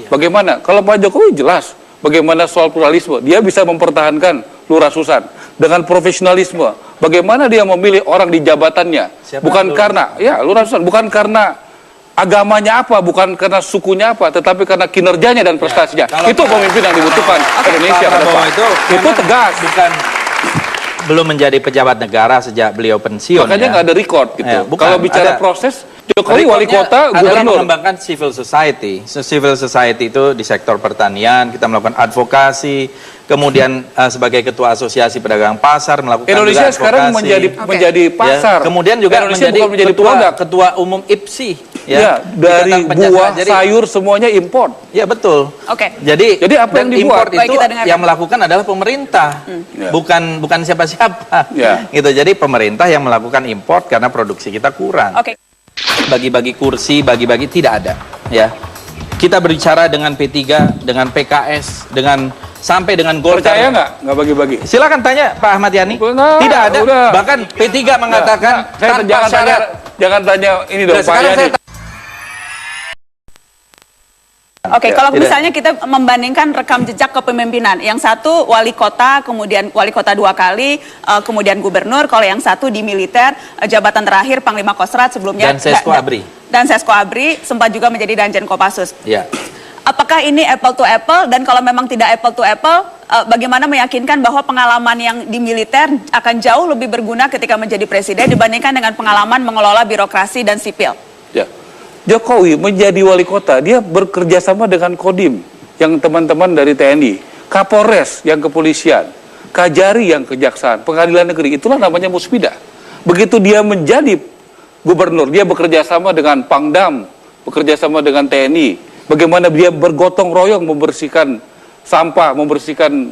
Bagaimana? Kalau Pak Jokowi jelas bagaimana soal pluralisme. Dia bisa mempertahankan Lurah Susan dengan profesionalisme. Bagaimana dia memilih orang di jabatannya? Bukan karena Lurah Susan, bukan karena agamanya apa, bukan karena sukunya apa, tetapi karena kinerjanya dan prestasinya. Itu pemimpin yang dibutuhkan Indonesia ke depan. Itu tegas. Belum menjadi pejabat negara sejak beliau pensiun. Makanya nggak ada record gitu. Kalau bicara proses, Jokowi wali kota, adalah gubernur. mengembangkan civil society. Civil society itu di sektor pertanian, kita melakukan advokasi, kemudian sebagai ketua asosiasi pedagang pasar melakukan Indonesia juga sekarang menjadi pasar. Ya, kemudian juga Indonesia menjadi, bukan menjadi produk. ketua umum IPSI. Ya, dari buah, sayur semuanya import. Ya betul. Oke. Jadi apa yang dibuat? import itu yang melakukan adalah pemerintah, bukan siapa-siapa. Gitu. Jadi pemerintah yang melakukan import karena produksi kita kurang. Oke. Bagi-bagi kursi, bagi-bagi tidak ada. Ya. Kita berbicara dengan P3, dengan PKS, sampai dengan Golkar. Percaya nggak bagi-bagi? Silakan tanya Pak Ahmad Yani. Tidak ada. Udah. Bahkan P3 mengatakan tanpa syarat. Jangan tanya ini dong Pak Yani. Oke, kalau misalnya kita membandingkan rekam jejak kepemimpinan, yang satu wali kota, kemudian wali kota 2 kali, kemudian gubernur, kalau yang satu di militer, jabatan terakhir Panglima Kostrat sebelumnya. Dan Sesko Abri. Dan Sesko Abri sempat juga menjadi Danjen Kopassus. Ya. Apakah ini apple to apple, dan kalau memang tidak apple to apple, bagaimana meyakinkan bahwa pengalaman yang di militer akan jauh lebih berguna ketika menjadi presiden dibandingkan dengan pengalaman mengelola birokrasi dan sipil? Ya. Jokowi menjadi wali kota, dia bekerja sama dengan Kodim, yang teman-teman dari TNI, Kapolres yang kepolisian, Kajari yang kejaksaan, pengadilan negeri, itulah namanya musbidah. Begitu dia menjadi gubernur, dia bekerja sama dengan Pangdam, bekerja sama dengan TNI, bagaimana dia bergotong royong membersihkan sampah, membersihkan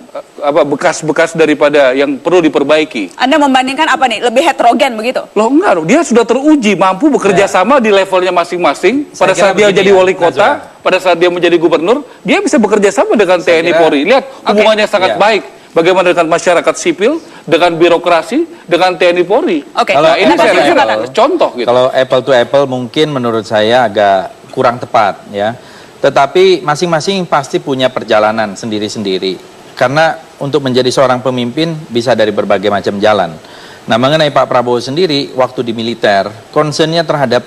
bekas-bekas daripada yang perlu diperbaiki. Anda membandingkan apa nih? Lebih heterogen begitu? Loh enggak, dia sudah teruji mampu bekerja sama di levelnya masing-masing. Pada saat dia jadi wali kota, pada saat dia menjadi gubernur, dia bisa bekerja sama dengan TNI Polri. Lihat hubungannya sangat baik. Bagaimana dengan masyarakat sipil, dengan birokrasi, dengan TNI Polri. Kalau ini saya rasa contoh gitu. Kalau apple to apple mungkin menurut saya agak kurang tepat ya. Tetapi masing-masing pasti punya perjalanan sendiri-sendiri. Karena untuk menjadi seorang pemimpin bisa dari berbagai macam jalan. Nah mengenai Pak Prabowo sendiri, waktu di militer, concernnya terhadap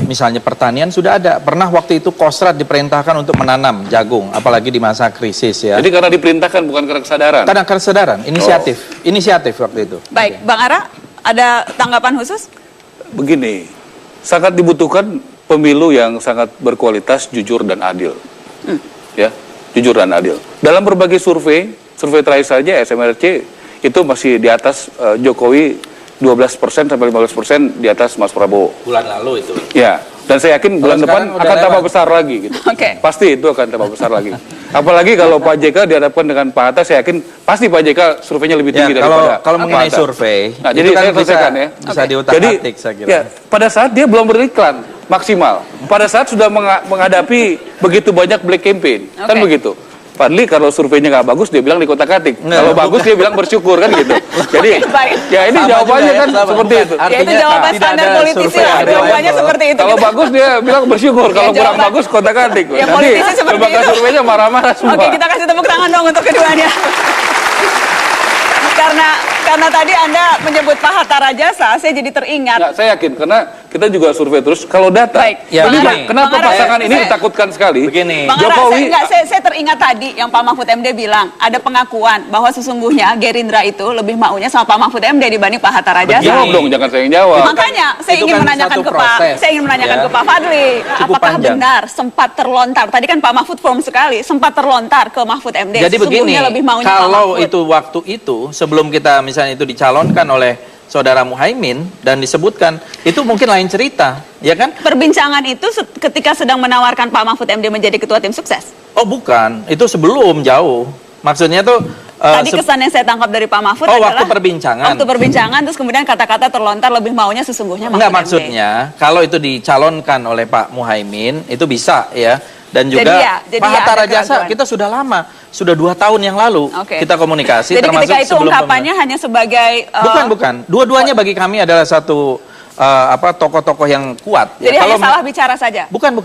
misalnya pertanian sudah ada. Pernah waktu itu Kostrad diperintahkan untuk menanam jagung, apalagi di masa krisis ya. Jadi karena diperintahkan bukan karena kesadaran. Karena kesadaran, inisiatif waktu itu. Baik, Bang Ara, ada tanggapan khusus? Begini, sangat dibutuhkan pemilu yang sangat berkualitas, jujur dan adil. Ya, jujur dan adil. Dalam berbagai survei terakhir saja SMRC itu masih di atas Jokowi 12% sampai 15% di atas Mas Prabowo. Bulan lalu itu. Ya, dan saya yakin bulan depan akan tambah besar lagi gitu. Oke. Pasti itu akan tambah besar lagi. Apalagi kalau Pak JK dihadapkan dengan Pak Hatta, saya yakin pasti Pak JK surveinya lebih tinggi daripada kalau mengenai Pak Hatta. survei, Nah, itu jadi kan saya selesaikan ya. Bisa diutak-atik saya kira. Ya, pada saat dia belum beriklan maksimal, pada saat sudah menghadapi begitu banyak black campaign, kan begitu. Fadli kalau surveinya nggak bagus dia bilang dikotak-atik, kalau bagus dia bilang bersyukur kan gitu. Jadi ya ini jawabannya kan seperti itu. Ya itu jawaban standar politisi lah, jawabannya seperti itu. Kalau bagus dia bilang bersyukur, kalau kurang bagus kotak-atik. Ya politisi seperti lembaga itu. surveinya marah-marah semua. Oke, kita kasih tepuk tangan dong untuk keduanya. Karena tadi Anda menyebut Pak Hatta Rajasa, saya jadi teringat. Nggak, saya yakin karena kita juga survei terus kalau data. Baik. Ya, Jadi, begini. kenapa Bang Ara, pasangan ini saya- ditakutkan sekali? Begini. Bang Ara, Jokowi saya teringat tadi yang Pak Mahfud MD bilang, ada pengakuan bahwa sesungguhnya Gerindra itu lebih maunya sama Pak Mahfud MD dibanding Pak Hatta Rajasa. jawab dong, jangan saya yang jawab. Makanya saya Itu ingin kan menanyakan satu ke Pak, proses, saya ingin menanyakan ya. ke Pak Fadli, Cukup apakah panjang. benar sempat terlontar? Tadi kan Pak Mahfud firm sekali, sempat terlontar ke Mahfud MD. Jadi begini, Sesungguhnya lebih maunya Pak kalau Mahfud. itu waktu itu sebelum kita misalnya itu dicalonkan oleh saudara Muhaimin dan disebutkan itu mungkin lain cerita, ya kan? Perbincangan itu ketika sedang menawarkan Pak Mahfud MD menjadi ketua tim sukses. Oh bukan, itu sebelum jauh. Maksudnya tuh Tadi kesan yang saya tangkap dari Pak Mahfud adalah waktu perbincangan. Waktu perbincangan terus kemudian kata-kata terlontar lebih maunya sesungguhnya Mahfud Enggak, MD. maksudnya kalau itu dicalonkan oleh Pak Muhaimin itu bisa ya. Dan juga Jadi Pak Hatta ada Rajasa keraguan. kita sudah lama, sudah 2 tahun yang lalu Oke. kita komunikasi. Jadi termasuk ketika itu sebelum ungkapannya hanya sebagai bukan. Dua-duanya bagi kami adalah satu tokoh-tokoh yang kuat. Jadi hanya salah bicara saja. Bukan.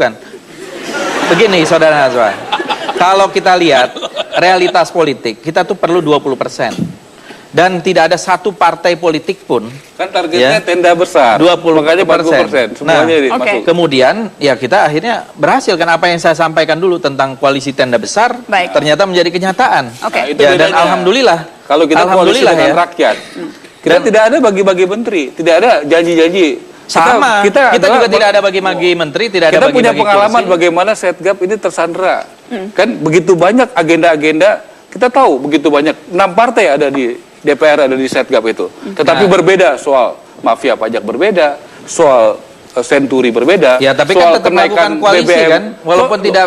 Begini, Saudara Nazwa. Kalau kita lihat realitas politik, kita tuh perlu 20%. Dan tidak ada satu partai politik pun. Kan targetnya Ya. tenda besar. 20%. Makanya 40%. Semuanya Oke. masuk. Kemudian ya kita akhirnya berhasil kan apa yang saya sampaikan dulu tentang koalisi tenda besar Baik. ternyata menjadi kenyataan. Oke. Nah, itu Ya, dan bedanya. alhamdulillah. Kalau kita koalisi Alhamdulillah dengan ya. rakyat, kita tidak ada bagi-bagi menteri, tidak ada janji-janji. Sama. Kita adalah juga tidak ada bagi-bagi menteri, tidak ada kita punya bagi-bagi pengalaman kursi. bagaimana Setgap ini tersandra. Kan begitu banyak agenda-agenda, kita tahu begitu banyak 6 partai ada di DPR, ada di Setgap itu. Tetapi Nah. berbeda soal mafia pajak berbeda, soal senturi berbeda, Ya, tapi soal kan tetap melakukan koalisi BBM. kan, walaupun Loh, tidak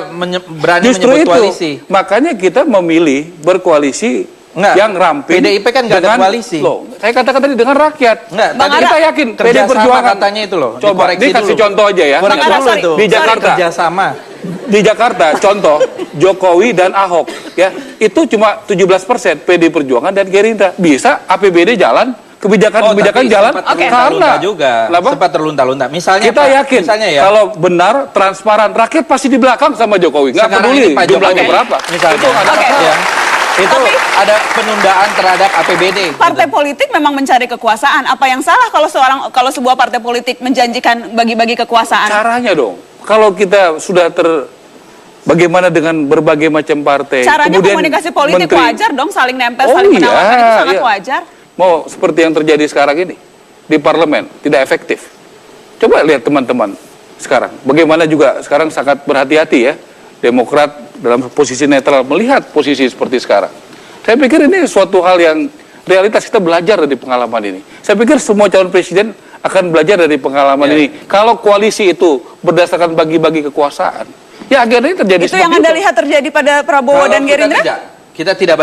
berani justru menyebut itu, koalisi. makanya kita memilih berkoalisi Enggak, yang ramping. PDIP kan nggak ada dengan- koalisi. Loh, saya katakan tadi dengan rakyat. Enggak, Bang tadi kita yakin PD kerjasama Perjuangan katanya itu loh. Coba, dikoreksi ini kasih dulu. contoh aja ya. Koreksi Bang Ara, dulu sorry. itu. Di Jakarta. Kerjasama. Di Jakarta, contoh Jokowi dan Ahok, ya itu cuma 17% PD Perjuangan dan Gerindra. Bisa APBD jalan, kebijakan-kebijakan tapi jalan sempat Oke. terlunta-lunta karena juga. Kenapa? Sempat terlunta-lunta. Misalnya kita Pak, yakin misalnya ya. kalau benar transparan rakyat pasti di belakang sama Jokowi. Nggak Sekarang peduli ini Pak jumlahnya Jokowi, berapa. misalnya. Itu nggak ada Oke. masalah. Ya. Itu Tapi- ada penundaan terhadap APBD. Partai politik memang mencari kekuasaan. Apa yang salah kalau sebuah partai politik menjanjikan bagi-bagi kekuasaan? Caranya dong. Kalau kita sudah bagaimana dengan berbagai macam partai. Caranya kemudian komunikasi politik menteri- wajar dong, saling nempel, Oh saling iya, menawarkan itu sangat iya. wajar. Mau seperti yang terjadi sekarang ini di parlemen tidak efektif. Coba lihat teman-teman sekarang. Bagaimana juga sekarang sangat berhati-hati ya Demokrat dalam posisi netral melihat posisi seperti sekarang. Saya pikir ini suatu hal yang realitas kita belajar dari pengalaman ini. Saya pikir semua calon presiden akan belajar dari pengalaman Ya. ini. Kalau koalisi itu berdasarkan bagi-bagi kekuasaan, ya akhirnya terjadi Itu yang seperti Anda itu. lihat terjadi pada Prabowo Kalau dan kita Gerindra? kita tidak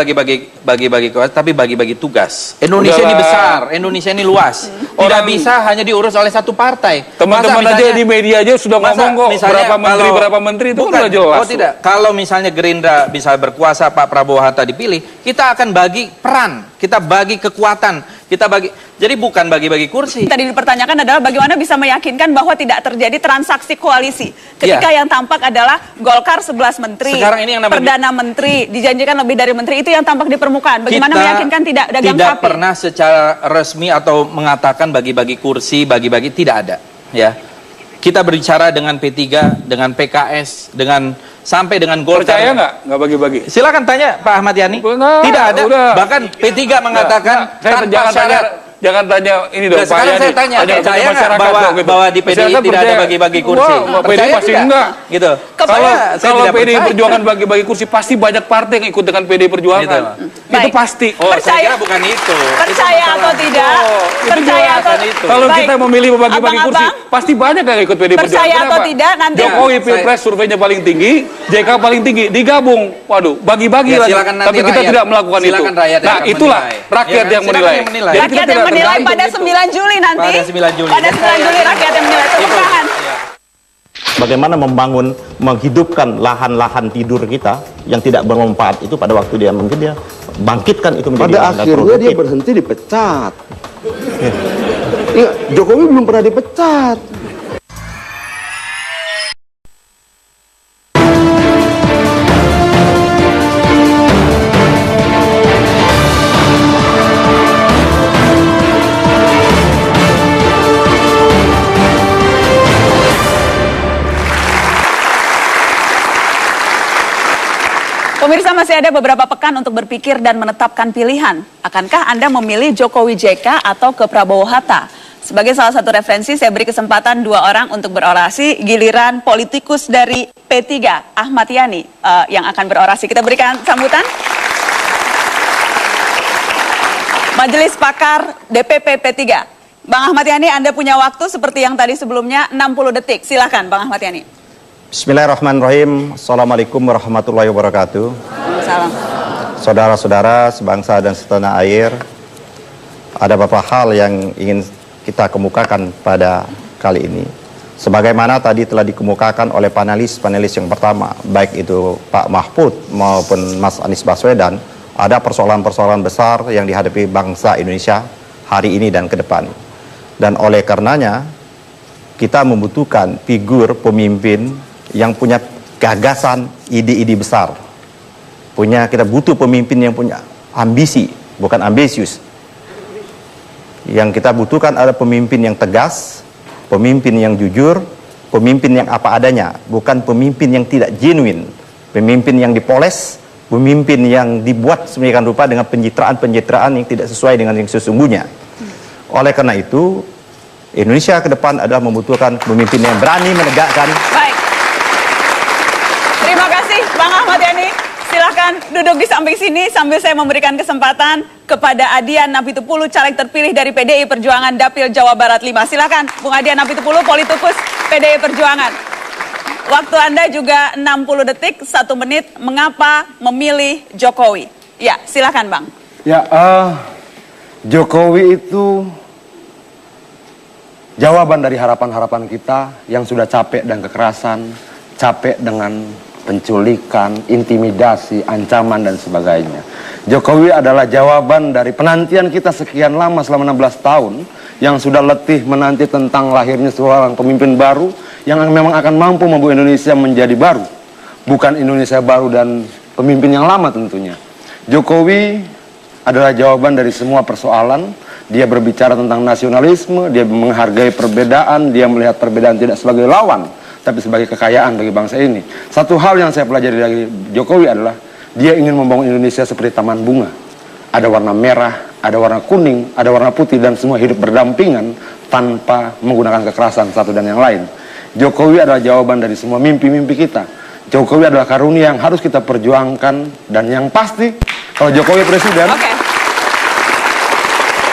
bagi-bagi kuasa, tapi bagi-bagi tugas. Indonesia ini Udahlah. besar, Indonesia ini luas. Tidak Orang- bisa hanya diurus oleh satu partai. Teman-teman Masa aja misalnya- di media aja sudah masa ngomong kok misalnya berapa menteri itu bukan, kan udah jelas. Oh tidak, kalau misalnya Gerindra bisa berkuasa, Pak Prabowo Hatta dipilih, kita akan bagi peran, kita bagi kekuatan, kita bagi. Jadi bukan bagi-bagi kursi. Tadi dipertanyakan adalah bagaimana bisa meyakinkan bahwa tidak terjadi transaksi koalisi. Ketika yang tampak adalah Golkar 11 menteri, Sekarang ini yang namanya- Perdana Menteri, dijanjikan lebih dari menteri, itu yang tampak di permukaan. Bagaimana Kita meyakinkan tidak dagang tidak sapi? pernah secara resmi atau mengatakan bagi-bagi kursi, bagi-bagi, tidak ada, ya. kita berbicara dengan P3, dengan PKS, dengan sampai dengan Golkar. Percaya nggak bagi-bagi? Silakan tanya Pak Ahmad Yani. Nah, Tidak ada. udah. Bahkan P3 mengatakan tanpa syarat. Jangan tanya ini dong. Sekarang saya tanya, percaya nggak bahwa di PDI tidak ada bagi-bagi kursi? Wah, PDI pasti enggak. Gitu. Kalau PDI Perjuangan bagi-bagi kursi, pasti banyak partai yang ikut dengan PDI Perjuangan. Itu pasti. Oh, saya kira bukan itu. Percaya atau tidak? Percaya atau itu. Kalau kita memilih bagi-bagi kursi, Abang-abang, pasti banyak yang ikut PDI Perjuangan. percaya atau Kenapa? tidak nanti? Jokowi Pilpres surveinya paling tinggi, JK paling tinggi, digabung. Waduh, bagi-bagi Ya, lagi. silakan nanti Tapi kita rakyat. tidak melakukan itu. Silakan rakyat yang Nah, akan itulah menilai. rakyat Ya kan? yang Silakan menilai. yang menilai. Jadi Rakyat kita yang tidak menilai tergantung. pada 9 Juli nanti. Pada 9 Juli. Pada 9 Juli rakyat yang menilai. Tepuk tangan. Bagaimana membangun, menghidupkan lahan-lahan tidur kita yang tidak bermanfaat itu pada waktu dia mungkin dia bangkitkan itu menjadi Pada lahan akhirnya dia produktif. berhenti dipecat. Ingat, Jokowi belum pernah dipecat. Pemirsa, masih ada beberapa pekan untuk berpikir dan menetapkan pilihan. Akankah Anda memilih Jokowi JK atau ke Prabowo Hatta? Sebagai salah satu referensi, saya beri kesempatan 2 orang untuk berorasi. Giliran politikus dari P3, Ahmad Yani, yang akan berorasi. Kita berikan sambutan. Majelis Pakar DPP P3. Bang Ahmad Yani, Anda punya waktu seperti yang tadi sebelumnya, 60 detik. Silakan, Bang Ahmad Yani. Bismillahirrahmanirrahim. Assalamualaikum warahmatullahi wabarakatuh. Salam. Saudara-saudara sebangsa dan setanah air, ada beberapa hal yang ingin kita kemukakan pada kali ini. Sebagaimana tadi telah dikemukakan oleh panelis-panelis yang pertama, baik itu Pak Mahfud maupun Mas Anies Baswedan, ada persoalan-persoalan besar yang dihadapi bangsa Indonesia hari ini dan ke depan. Dan oleh karenanya, kita membutuhkan figur pemimpin yang punya gagasan, ide-ide besar. Kita butuh pemimpin yang punya ambisi, bukan ambisius. Yang kita butuhkan adalah pemimpin yang tegas, pemimpin yang jujur, pemimpin yang apa adanya, bukan pemimpin yang tidak genuine, pemimpin yang dipoles, pemimpin yang dibuat sedemikian rupa dengan pencitraan-pencitraan yang tidak sesuai dengan yang sesungguhnya. Oleh karena itu, Indonesia ke depan adalah membutuhkan pemimpin yang berani menegakkan. Baik. Terima kasih Bang Ahmad Yani. Silahkan duduk di samping sini sambil saya memberikan kesempatan kepada Adian Napitupulu, caleg terpilih dari PDI Perjuangan Dapil Jawa Barat 5. Silahkan Bung Adian Napitupulu, politikus PDI Perjuangan. Waktu Anda juga 60 detik, 1 menit. Mengapa memilih Jokowi? Ya, silahkan Bang. Ya, Jokowi itu jawaban dari harapan-harapan kita yang sudah capek dan kekerasan, capek dengan penculikan, intimidasi, ancaman dan sebagainya. Jokowi adalah jawaban dari penantian kita sekian lama selama 16 tahun yang sudah letih menanti tentang lahirnya seorang pemimpin baru yang memang akan mampu membuat Indonesia menjadi baru. Bukan Indonesia baru dan pemimpin yang lama tentunya. Jokowi adalah jawaban dari semua persoalan. Dia berbicara tentang nasionalisme, dia menghargai perbedaan, dia melihat perbedaan tidak sebagai lawan, tapi sebagai kekayaan bagi bangsa ini. Satu hal yang saya pelajari dari Jokowi adalah dia ingin membangun Indonesia seperti taman bunga. Ada warna merah, ada warna kuning, ada warna putih, dan semua hidup berdampingan tanpa menggunakan kekerasan satu dan yang lain. Jokowi adalah jawaban dari semua mimpi-mimpi kita. Jokowi adalah karunia yang harus kita perjuangkan, dan yang pasti kalau Jokowi presiden. Oke.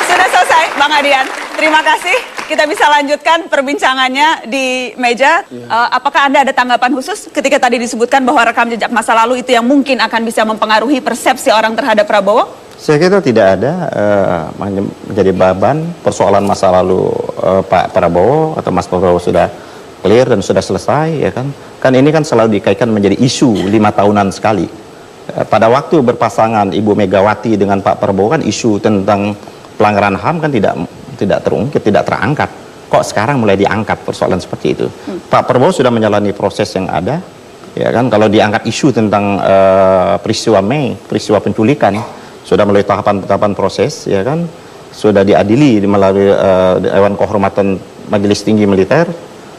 Sudah selesai Bang Adian. Terima kasih. Kita bisa lanjutkan perbincangannya di meja. Apakah Anda ada tanggapan khusus ketika tadi disebutkan bahwa rekam jejak masa lalu itu yang mungkin akan bisa mempengaruhi persepsi orang terhadap Prabowo? Saya kira tidak ada menjadi beban persoalan masa lalu Pak Prabowo atau Mas Prabowo sudah clear dan sudah selesai, ya kan? Kan ini kan selalu dikaitkan menjadi isu 5 tahunan sekali. Pada waktu berpasangan Ibu Megawati dengan Pak Prabowo kan isu tentang pelanggaran HAM kan tidak terungkit, tidak terangkat. Kok sekarang mulai diangkat persoalan seperti itu? Pak Prabowo sudah menjalani proses yang ada, ya kan? Kalau diangkat isu tentang peristiwa Mei, peristiwa penculikan, sudah melalui tahapan-tahapan proses, ya kan? Sudah diadili melalui Dewan Kehormatan Majelis Tinggi Militer,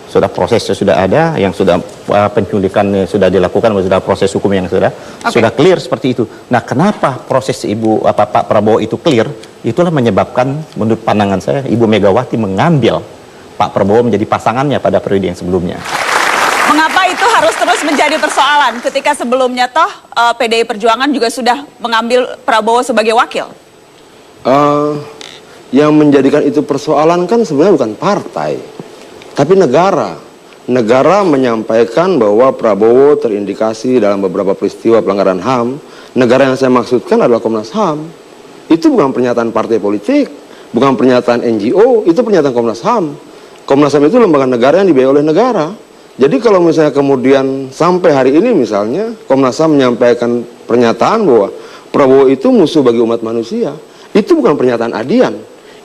sudah prosesnya sudah ada, yang sudah penculikannya sudah dilakukan, sudah proses hukum yang sudah clear seperti itu. Nah, kenapa proses Pak Prabowo itu clear? Itulah menyebabkan menurut pandangan saya Ibu Megawati mengambil Pak Prabowo menjadi pasangannya pada periode yang sebelumnya. Mengapa itu harus terus menjadi persoalan ketika sebelumnya toh PDI Perjuangan juga sudah mengambil Prabowo sebagai wakil? Yang menjadikan itu persoalan kan sebenarnya bukan partai, tapi negara. Negara menyampaikan bahwa Prabowo terindikasi dalam beberapa peristiwa pelanggaran HAM. Negara yang saya maksudkan adalah Komnas HAM. Itu bukan pernyataan partai politik, bukan pernyataan NGO, itu pernyataan Komnas HAM. Komnas HAM itu lembaga negara yang dibiayai oleh negara. Jadi kalau misalnya kemudian sampai hari ini misalnya Komnas HAM menyampaikan pernyataan bahwa Prabowo itu musuh bagi umat manusia, itu bukan pernyataan adian.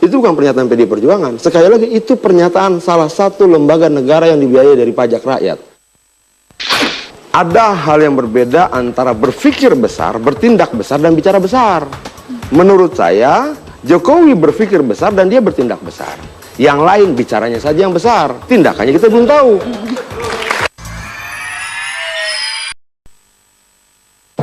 Itu bukan pernyataan PDI Perjuangan. Sekali lagi, itu pernyataan salah satu lembaga negara yang dibiayai dari pajak rakyat. Ada hal yang berbeda antara berpikir besar, bertindak besar, dan bicara besar. Menurut saya, Jokowi berpikir besar dan dia bertindak besar. Yang lain bicaranya saja yang besar, tindakannya kita belum tahu.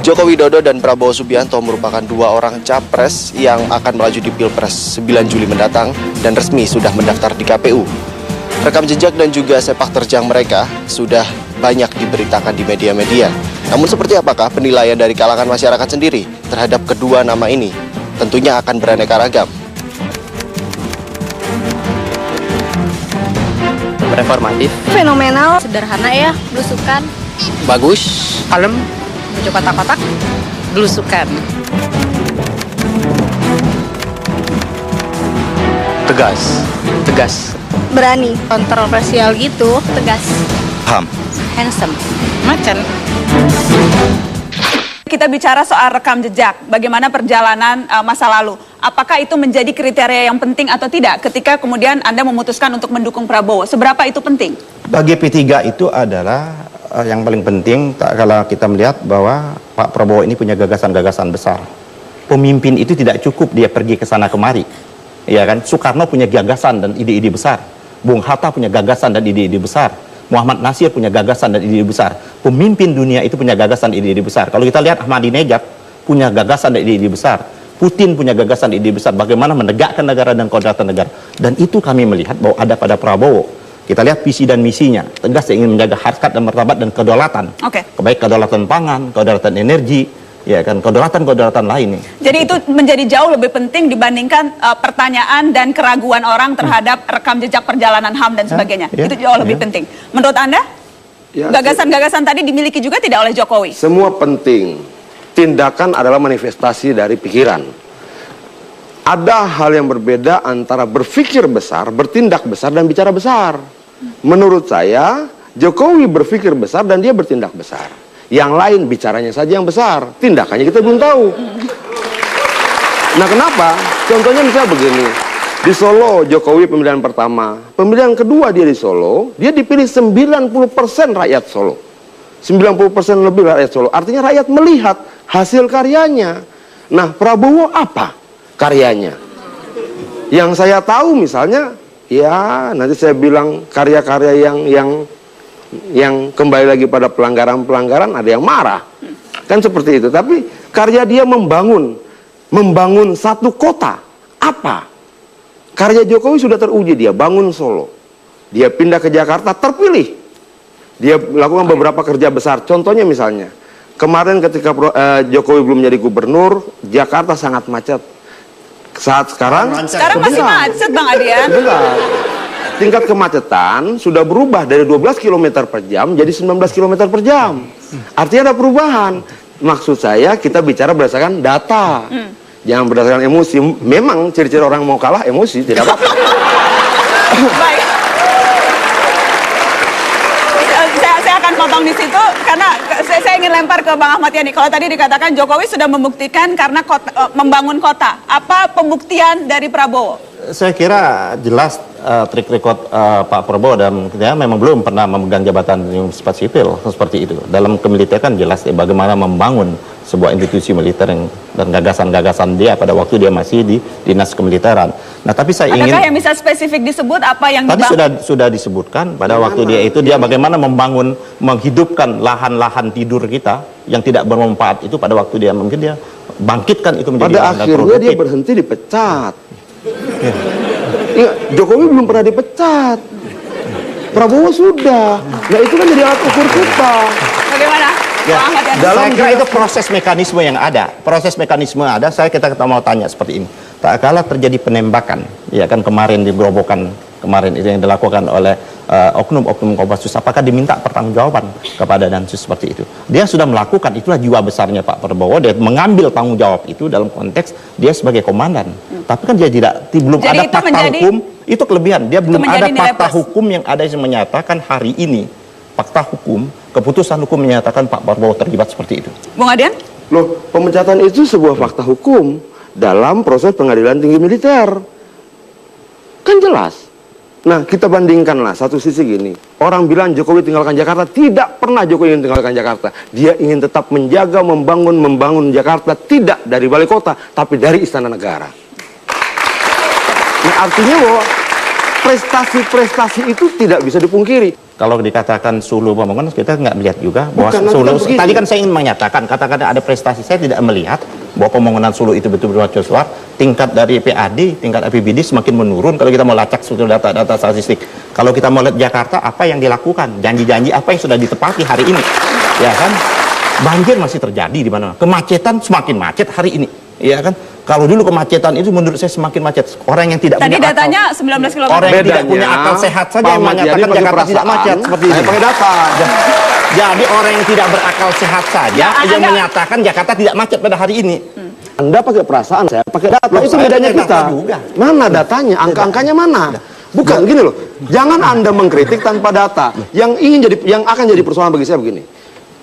Joko Widodo dan Prabowo Subianto merupakan dua orang capres yang akan melaju di Pilpres 9 Juli mendatang dan resmi sudah mendaftar di KPU. Rekam jejak dan juga sepak terjang mereka sudah banyak diberitakan di media-media. Namun seperti apakah penilaian dari kalangan masyarakat sendiri terhadap kedua nama ini? Tentunya akan beraneka ragam. Reformatif, fenomenal, sederhana ya, belusukan, Bagus, kalem, baju kotak-kotak, belusukan, tegas, berani, kontroversial gitu, tegas, HAM, handsome, macan. Kita bicara soal rekam jejak, bagaimana perjalanan masa lalu. Apakah itu menjadi kriteria yang penting atau tidak ketika kemudian Anda memutuskan untuk mendukung Prabowo? Seberapa itu penting? Bagi P3 itu adalah yang paling penting kalau kita melihat bahwa Pak Prabowo ini punya gagasan-gagasan besar. Pemimpin itu tidak cukup dia pergi ke sana kemari. Ya kan? Soekarno punya gagasan dan ide-ide besar. Bung Hatta punya gagasan dan ide-ide besar. Muhammad Nasir punya gagasan dan ide-ide besar. Pemimpin dunia itu punya gagasan dan ide-ide besar. Kalau kita lihat Ahmadinejad punya gagasan dan ide-ide besar. Putin punya gagasan dan ide besar. Bagaimana menegakkan negara dan kedaulatan negara. Dan itu kami melihat bahwa ada pada Prabowo. Kita lihat visi dan misinya. Tegas ingin menjaga harkat dan martabat dan kedaulatan. Baik kedaulatan pangan, kedaulatan energi, ya kan, kedaulatan lain. Jadi itu menjadi jauh lebih penting dibandingkan pertanyaan dan keraguan orang terhadap rekam jejak perjalanan HAM dan sebagainya. Itu jauh lebih penting. Menurut Anda, gagasan-gagasan tadi dimiliki juga tidak oleh Jokowi? Semua penting. Tindakan adalah manifestasi dari pikiran. Ada hal yang berbeda antara berpikir besar, bertindak besar, dan bicara besar. Menurut saya, Jokowi berpikir besar dan dia bertindak besar. Yang lain bicaranya saja yang besar, tindakannya kita belum tahu. Nah, kenapa? Contohnya misalnya begini, di Solo Jokowi pemilihan pertama, pemilihan kedua dia di Solo, dia dipilih 90% rakyat Solo. 90% lebih rakyat Solo, artinya rakyat melihat hasil karyanya. Nah, Prabowo apa karyanya? Yang saya tahu misalnya, ya nanti saya bilang karya-karya yang kembali lagi pada pelanggaran-pelanggaran, ada yang marah. Kan seperti itu. Tapi karya dia membangun satu kota. Apa? Karya Jokowi sudah teruji, dia bangun Solo. Dia pindah ke Jakarta, terpilih. Dia lakukan beberapa kerja besar. Contohnya misalnya, kemarin ketika Jokowi belum menjadi gubernur, Jakarta sangat macet. Saat sekarang masih macet, Bang Adian. Sebentar. Tingkat kemacetan sudah berubah dari 12 km per jam jadi 19 km per jam. Artinya ada perubahan. Maksud saya kita bicara berdasarkan data. Jangan berdasarkan emosi. Memang ciri-ciri orang mau kalah emosi, tidak apa-apa. Baik. Saya akan potong di situ karena saya ingin lempar ke Bang Ahmad Yani. Kalau tadi dikatakan Jokowi sudah membuktikan karena membangun kota. Apa pembuktian dari Prabowo? Saya kira jelas trik record Pak Prabowo dan dia memang belum pernah memegang jabatan yang bersifat sipil seperti itu. Dalam kemiliteran jelas bagaimana membangun sebuah institusi militer dan gagasan-gagasan dia pada waktu dia masih di dinas kemiliteran. Nah, tapi saya ingin... Adakah yang bisa spesifik disebut apa yang Tadi dibangun? sudah disebutkan pada waktu dia bagaimana membangun, menghidupkan lahan-lahan tidur kita yang tidak bermanfaat itu pada waktu dia mungkin dia bangkitkan itu menjadi Pada lahan akhirnya produktif. dia berhenti dipecat. Ingat, Jokowi belum pernah dipecat. Prabowo sudah. Nah, itu kan jadi alat ukur kita. Bagaimana? Ya, Pak Ahmad Yani? saya kira itu proses mekanisme yang ada. Proses mekanisme ada. Kita mau tanya seperti ini. Tak kala terjadi penembakan, ya kan kemarin di Gerobokan kemarin itu yang dilakukan oleh oknum-oknum Kopassus, apakah diminta pertanggungjawaban kepada Densus seperti itu? Dia sudah melakukan, itulah jiwa besarnya Pak Prabowo, dia mengambil tanggung jawab itu dalam konteks dia sebagai komandan. Tapi kan dia belum Jadi ada itu fakta menjadi- hukum, itu kelebihan. Dia belum menjadi ada nilai fakta plus. hukum yang ada yang menyatakan hari ini, fakta hukum, keputusan hukum menyatakan Pak Prabowo terlibat seperti itu. Bung Adian? Loh, pemecatan itu sebuah fakta hukum dalam proses pengadilan tinggi militer. Kan jelas. Nah, kita bandingkanlah satu sisi gini. Orang bilang Jokowi tinggalkan Jakarta. Tidak pernah Jokowi ingin tinggalkan Jakarta. Dia ingin tetap menjaga, membangun Jakarta. Tidak dari balai kota, tapi dari istana negara. Nah, artinya bahwa prestasi-prestasi itu tidak bisa dipungkiri. Kalau dikatakan Sulu pembangunan, kita nggak melihat juga bahwa Bukan, Sulu. bukan begitu. Tadi kan saya ingin menyatakan, katakan ada prestasi, saya tidak melihat bahwa pembangunan Sulu itu betul-betul bercuat. Tingkat dari PAD, tingkat APBD semakin menurun kalau kita mau lacak seluruh data-data statistik. Kalau kita mau lihat Jakarta, apa yang dilakukan, janji-janji apa yang sudah ditepati hari ini, ya kan? Banjir masih terjadi di mana? Kemacetan semakin macet hari ini, ya kan? Kalau dulu kemacetan itu menurut saya semakin macet. Orang yang tidak Tadi punya datanya akal, 19 km. orang yang tidak Bedanya, punya akal sehat saja Pak yang Ahmad Yani menyatakan pakai Jakarta tidak perasaan, macet seperti saya itu. pakai data. Jadi orang yang tidak berakal sehat saja Ya, yang Anda- menyatakan Jakarta tidak macet pada hari ini. Anda pakai perasaan, saya pakai data. Loh, Itu saya bedanya pakai kita. data juga. Mana datanya? Angka-angkanya mana? Bukan gini loh. Jangan Anda mengkritik tanpa data. Yang akan jadi persoalan bagi saya begini.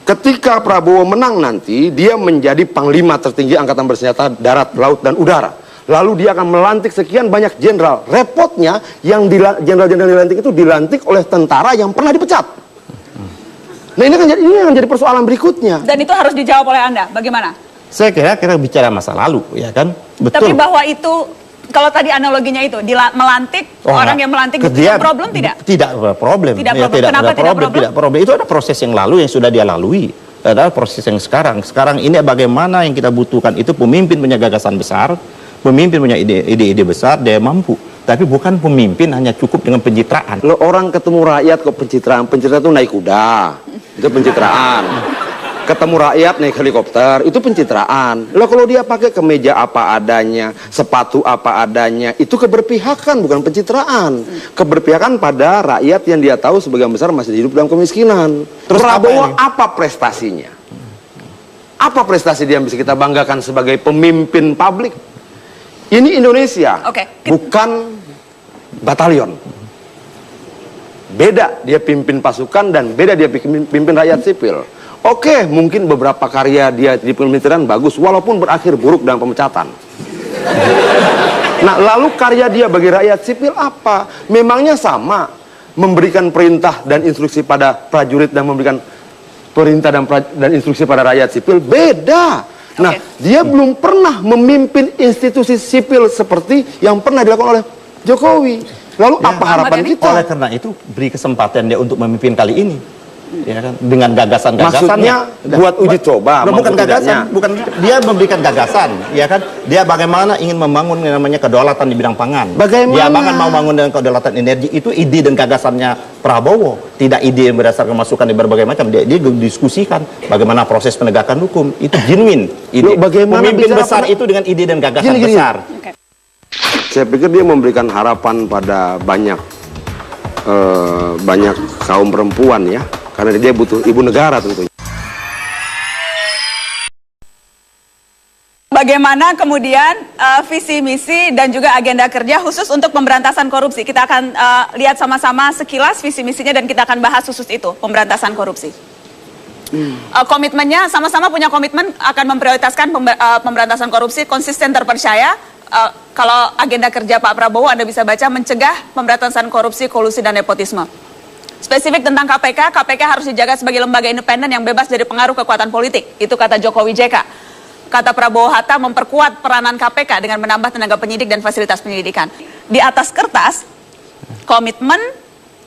Ketika Prabowo menang nanti, dia menjadi panglima tertinggi angkatan bersenjata darat, laut dan udara. Lalu dia akan melantik sekian banyak jenderal. Repotnya yang jenderal-jenderal dilantik itu dilantik oleh tentara yang pernah dipecat. Nah, ini akan jadi persoalan berikutnya. Dan itu harus dijawab oleh Anda. Bagaimana? Saya kira kita bicara masa lalu, ya kan? Tapi Betul. bahwa itu, kalau tadi analoginya itu, melantik, orang yang melantik itu dia- problem tidak? Tidak problem. Tidak Ya, problem. Kenapa tidak problem? Tidak problem. Itu ada proses yang lalu yang sudah dia lalui. Adalah proses yang sekarang. Sekarang ini bagaimana yang kita butuhkan itu pemimpin punya gagasan besar, pemimpin punya ide-ide besar, dia mampu. Tapi bukan pemimpin hanya cukup dengan pencitraan. Lo orang ketemu rakyat kok pencitraan itu naik kuda, itu pencitraan. Ketemu rakyat naik helikopter, itu pencitraan. Lo kalau dia pakai kemeja apa adanya, sepatu apa adanya, itu keberpihakan bukan pencitraan. Keberpihakan pada rakyat yang dia tahu sebagian besar masih hidup dalam kemiskinan. Terus Prabowo apa apa prestasinya? Apa prestasi dia yang bisa kita banggakan sebagai pemimpin publik? Ini Indonesia, Oke. bukan batalion. Beda dia pimpin pasukan dan beda dia pimpin rakyat sipil. Oke, mungkin beberapa karya dia di pemerintahan bagus walaupun berakhir buruk dalam pemecatan. Nah, lalu karya dia bagi rakyat sipil apa? Memangnya sama memberikan perintah dan instruksi pada prajurit dan memberikan perintah dan instruksi pada rakyat sipil? Beda. Nah, dia belum pernah memimpin institusi sipil seperti yang pernah dilakukan oleh Jokowi. Lalu apa harapan kita? Oleh karena itu beri kesempatan dia untuk memimpin kali ini. Ya kan? Dengan gagasan-gagasannya. Maksudnya buat uji coba, Bukan mampu gagasan, tidaknya. bukan dia memberikan gagasan, ya kan? Dia bagaimana ingin membangun yang namanya kedaulatan di bidang pangan. Bagaimana? Dia mau bangun dengan kedaulatan energi, itu ide dan gagasannya Prabowo, tidak ide yang berdasarkan masukan di berbagai macam. Dia diskusikan bagaimana proses penegakan hukum, itu genuine ide. Loh, bagaimana Pemimpin bicara besar itu dengan ide dan gagasan Gini. besar. Saya pikir dia memberikan harapan pada banyak kaum perempuan ya, karena dia butuh ibu negara tentunya. Bagaimana kemudian visi misi dan juga agenda kerja khusus untuk pemberantasan korupsi? Kita akan lihat sama-sama sekilas visi misinya dan kita akan bahas khusus itu, pemberantasan korupsi. Komitmennya sama-sama punya komitmen akan memprioritaskan pemberantasan korupsi, konsisten terpercaya, kalau agenda kerja Pak Prabowo Anda bisa baca mencegah pemberantasan korupsi, kolusi, dan nepotisme. Spesifik tentang KPK, KPK harus dijaga sebagai lembaga independen yang bebas dari pengaruh kekuatan politik. Itu kata Jokowi JK. Kata Prabowo Hatta memperkuat peranan KPK dengan menambah tenaga penyidik dan fasilitas penyidikan. Di atas kertas, komitmen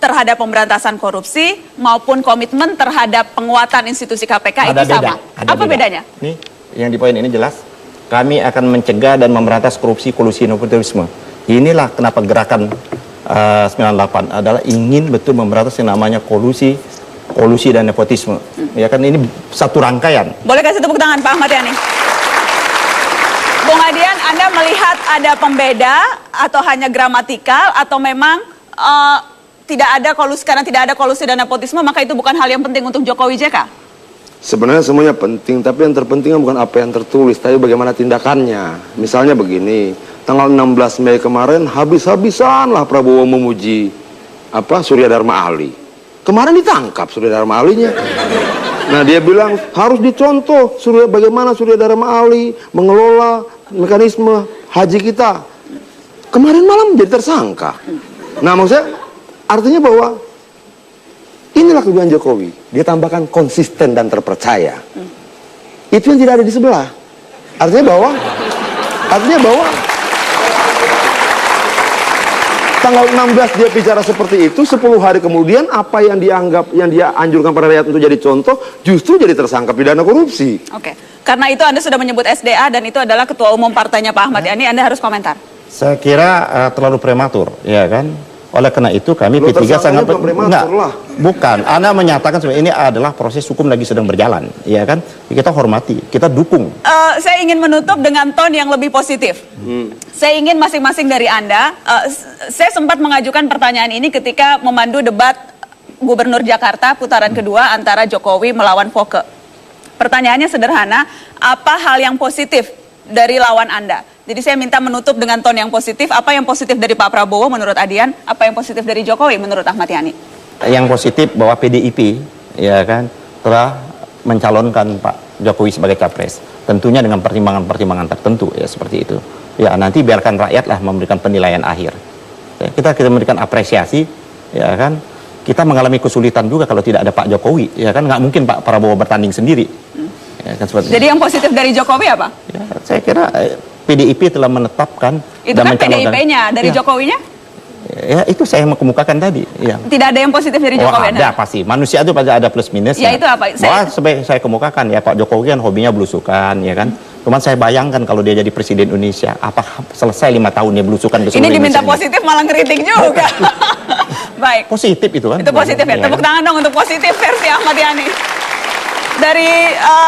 terhadap pemberantasan korupsi maupun komitmen terhadap penguatan institusi KPK itu sama. Apa bedanya? Nih, yang di poin ini jelas. Kami akan mencegah dan memberantas korupsi, kolusi, nepotisme. Inilah kenapa gerakan 98 adalah ingin betul memberantas yang namanya kolusi dan nepotisme. Ya kan, ini satu rangkaian. Boleh kasih tepuk tangan Pak Ahmad Yani. Bung Adian, Anda melihat ada pembeda atau hanya gramatikal atau memang tidak ada kolusi, karena tidak ada kolusi dan nepotisme maka itu bukan hal yang penting untuk Jokowi JK? Sebenarnya semuanya penting, tapi yang terpenting bukan apa yang tertulis, tapi bagaimana tindakannya. Misalnya begini, tanggal 16 Mei kemarin habis-habisan lah Prabowo memuji Surya Dharma Ali. Kemarin ditangkap Surya Dharma Alinya. Nah, dia bilang harus dicontoh bagaimana Surya Dharma Ali mengelola mekanisme haji kita. Kemarin malam jadi tersangka. Nah, maksudnya artinya bahwa inilah kelebihan Jokowi. Dia tambahkan konsisten dan terpercaya. Itu yang tidak ada di sebelah. Artinya bahwa tanggal 16 dia bicara seperti itu, 10 hari kemudian apa yang dia anjurkan pada rakyat untuk jadi contoh justru jadi tersangka pidana korupsi. Oke. Karena itu Anda sudah menyebut SDA dan itu adalah ketua umum partainya Pak Ahmad Yani, Anda harus komentar. Saya kira terlalu prematur, ya kan? Oleh karena itu kami P3 sangat bukan. Anda menyatakan ini adalah proses hukum lagi sedang berjalan, ya kan? Kita hormati, kita dukung. Saya ingin menutup dengan ton yang lebih positif. Saya ingin masing-masing dari Anda. Saya sempat mengajukan pertanyaan ini ketika memandu debat Gubernur Jakarta putaran kedua antara Jokowi melawan Foke. Pertanyaannya sederhana, apa hal yang positif dari lawan Anda? Jadi saya minta menutup dengan ton yang positif. Apa yang positif dari Pak Prabowo menurut Adian? Apa yang positif dari Jokowi menurut Ahmad Yani? Yang positif bahwa PDIP, ya kan, telah mencalonkan Pak Jokowi sebagai capres. Tentunya dengan pertimbangan-pertimbangan tertentu, ya seperti itu. Ya nanti biarkan rakyatlah memberikan penilaian akhir. Ya, kita memberikan apresiasi, ya kan. Kita mengalami kesulitan juga kalau tidak ada Pak Jokowi, ya kan. Nggak mungkin Pak Prabowo bertanding sendiri. Ya, kan, jadi yang positif dari Jokowi apa? Ya, saya kira PDIP telah menetapkan itu dan kan PDIP-nya, dari Jokowinya? Ya itu saya mau kemukakan tadi. Ya. Tidak ada yang positif dari Jokowi? Ada pasti, manusia itu pasti ada plus minus. Ya itu apa? Saya kemukakan ya Pak Jokowi kan hobinya belusukan, ya kan. Cuman saya bayangkan kalau dia jadi presiden Indonesia, apakah selesai 5 tahun dia belusukan ke seluruh Ini diminta Indonesia positif malah ngeritik juga. Baik. Positif itu kan. Itu positif ya. Tepuk tangan dong untuk positif versi Ahmad Yani. Dari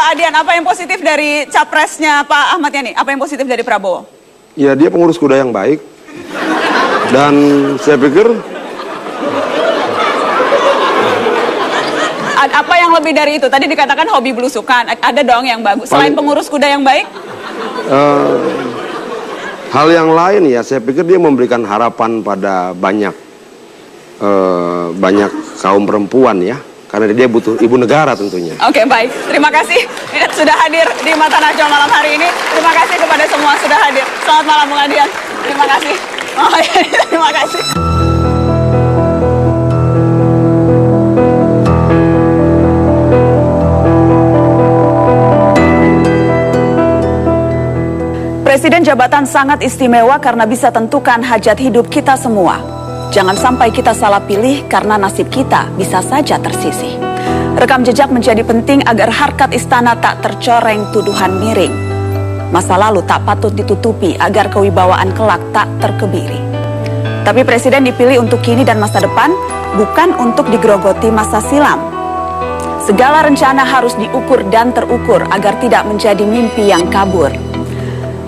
Adian, apa yang positif dari capresnya Pak Ahmad Yani? Apa yang positif dari Prabowo? Ya, dia pengurus kuda yang baik. Dan saya pikir apa yang lebih dari itu? Tadi dikatakan hobi belusukan. Ada dong yang bagus. Selain pengurus kuda yang baik? Hal yang lain ya, saya pikir dia memberikan harapan pada banyak kaum perempuan ya. Karena dia butuh ibu negara tentunya. Oke, baik. Terima kasih sudah hadir di Mata Najwa malam hari ini. Terima kasih kepada semua sudah hadir. Selamat malam Bung Adian. Terima kasih. Terima kasih. Presiden jabatan sangat istimewa karena bisa tentukan hajat hidup kita semua. Jangan sampai kita salah pilih karena nasib kita bisa saja tersisih. Rekam jejak menjadi penting agar harkat istana tak tercoreng tuduhan miring. Masa lalu tak patut ditutupi agar kewibawaan kelak tak terkebiri. Tapi presiden dipilih untuk kini dan masa depan, bukan untuk digerogoti masa silam. Segala rencana harus diukur dan terukur agar tidak menjadi mimpi yang kabur.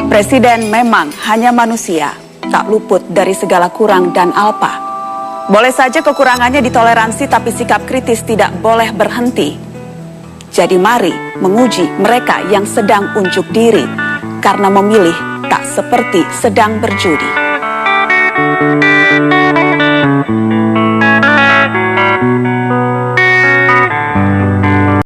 Presiden memang hanya manusia, tak luput dari segala kurang dan alpa. Boleh saja kekurangannya ditoleransi, tapi sikap kritis tidak boleh berhenti. Jadi mari menguji mereka yang sedang unjuk diri, karena memilih tak seperti sedang berjudi.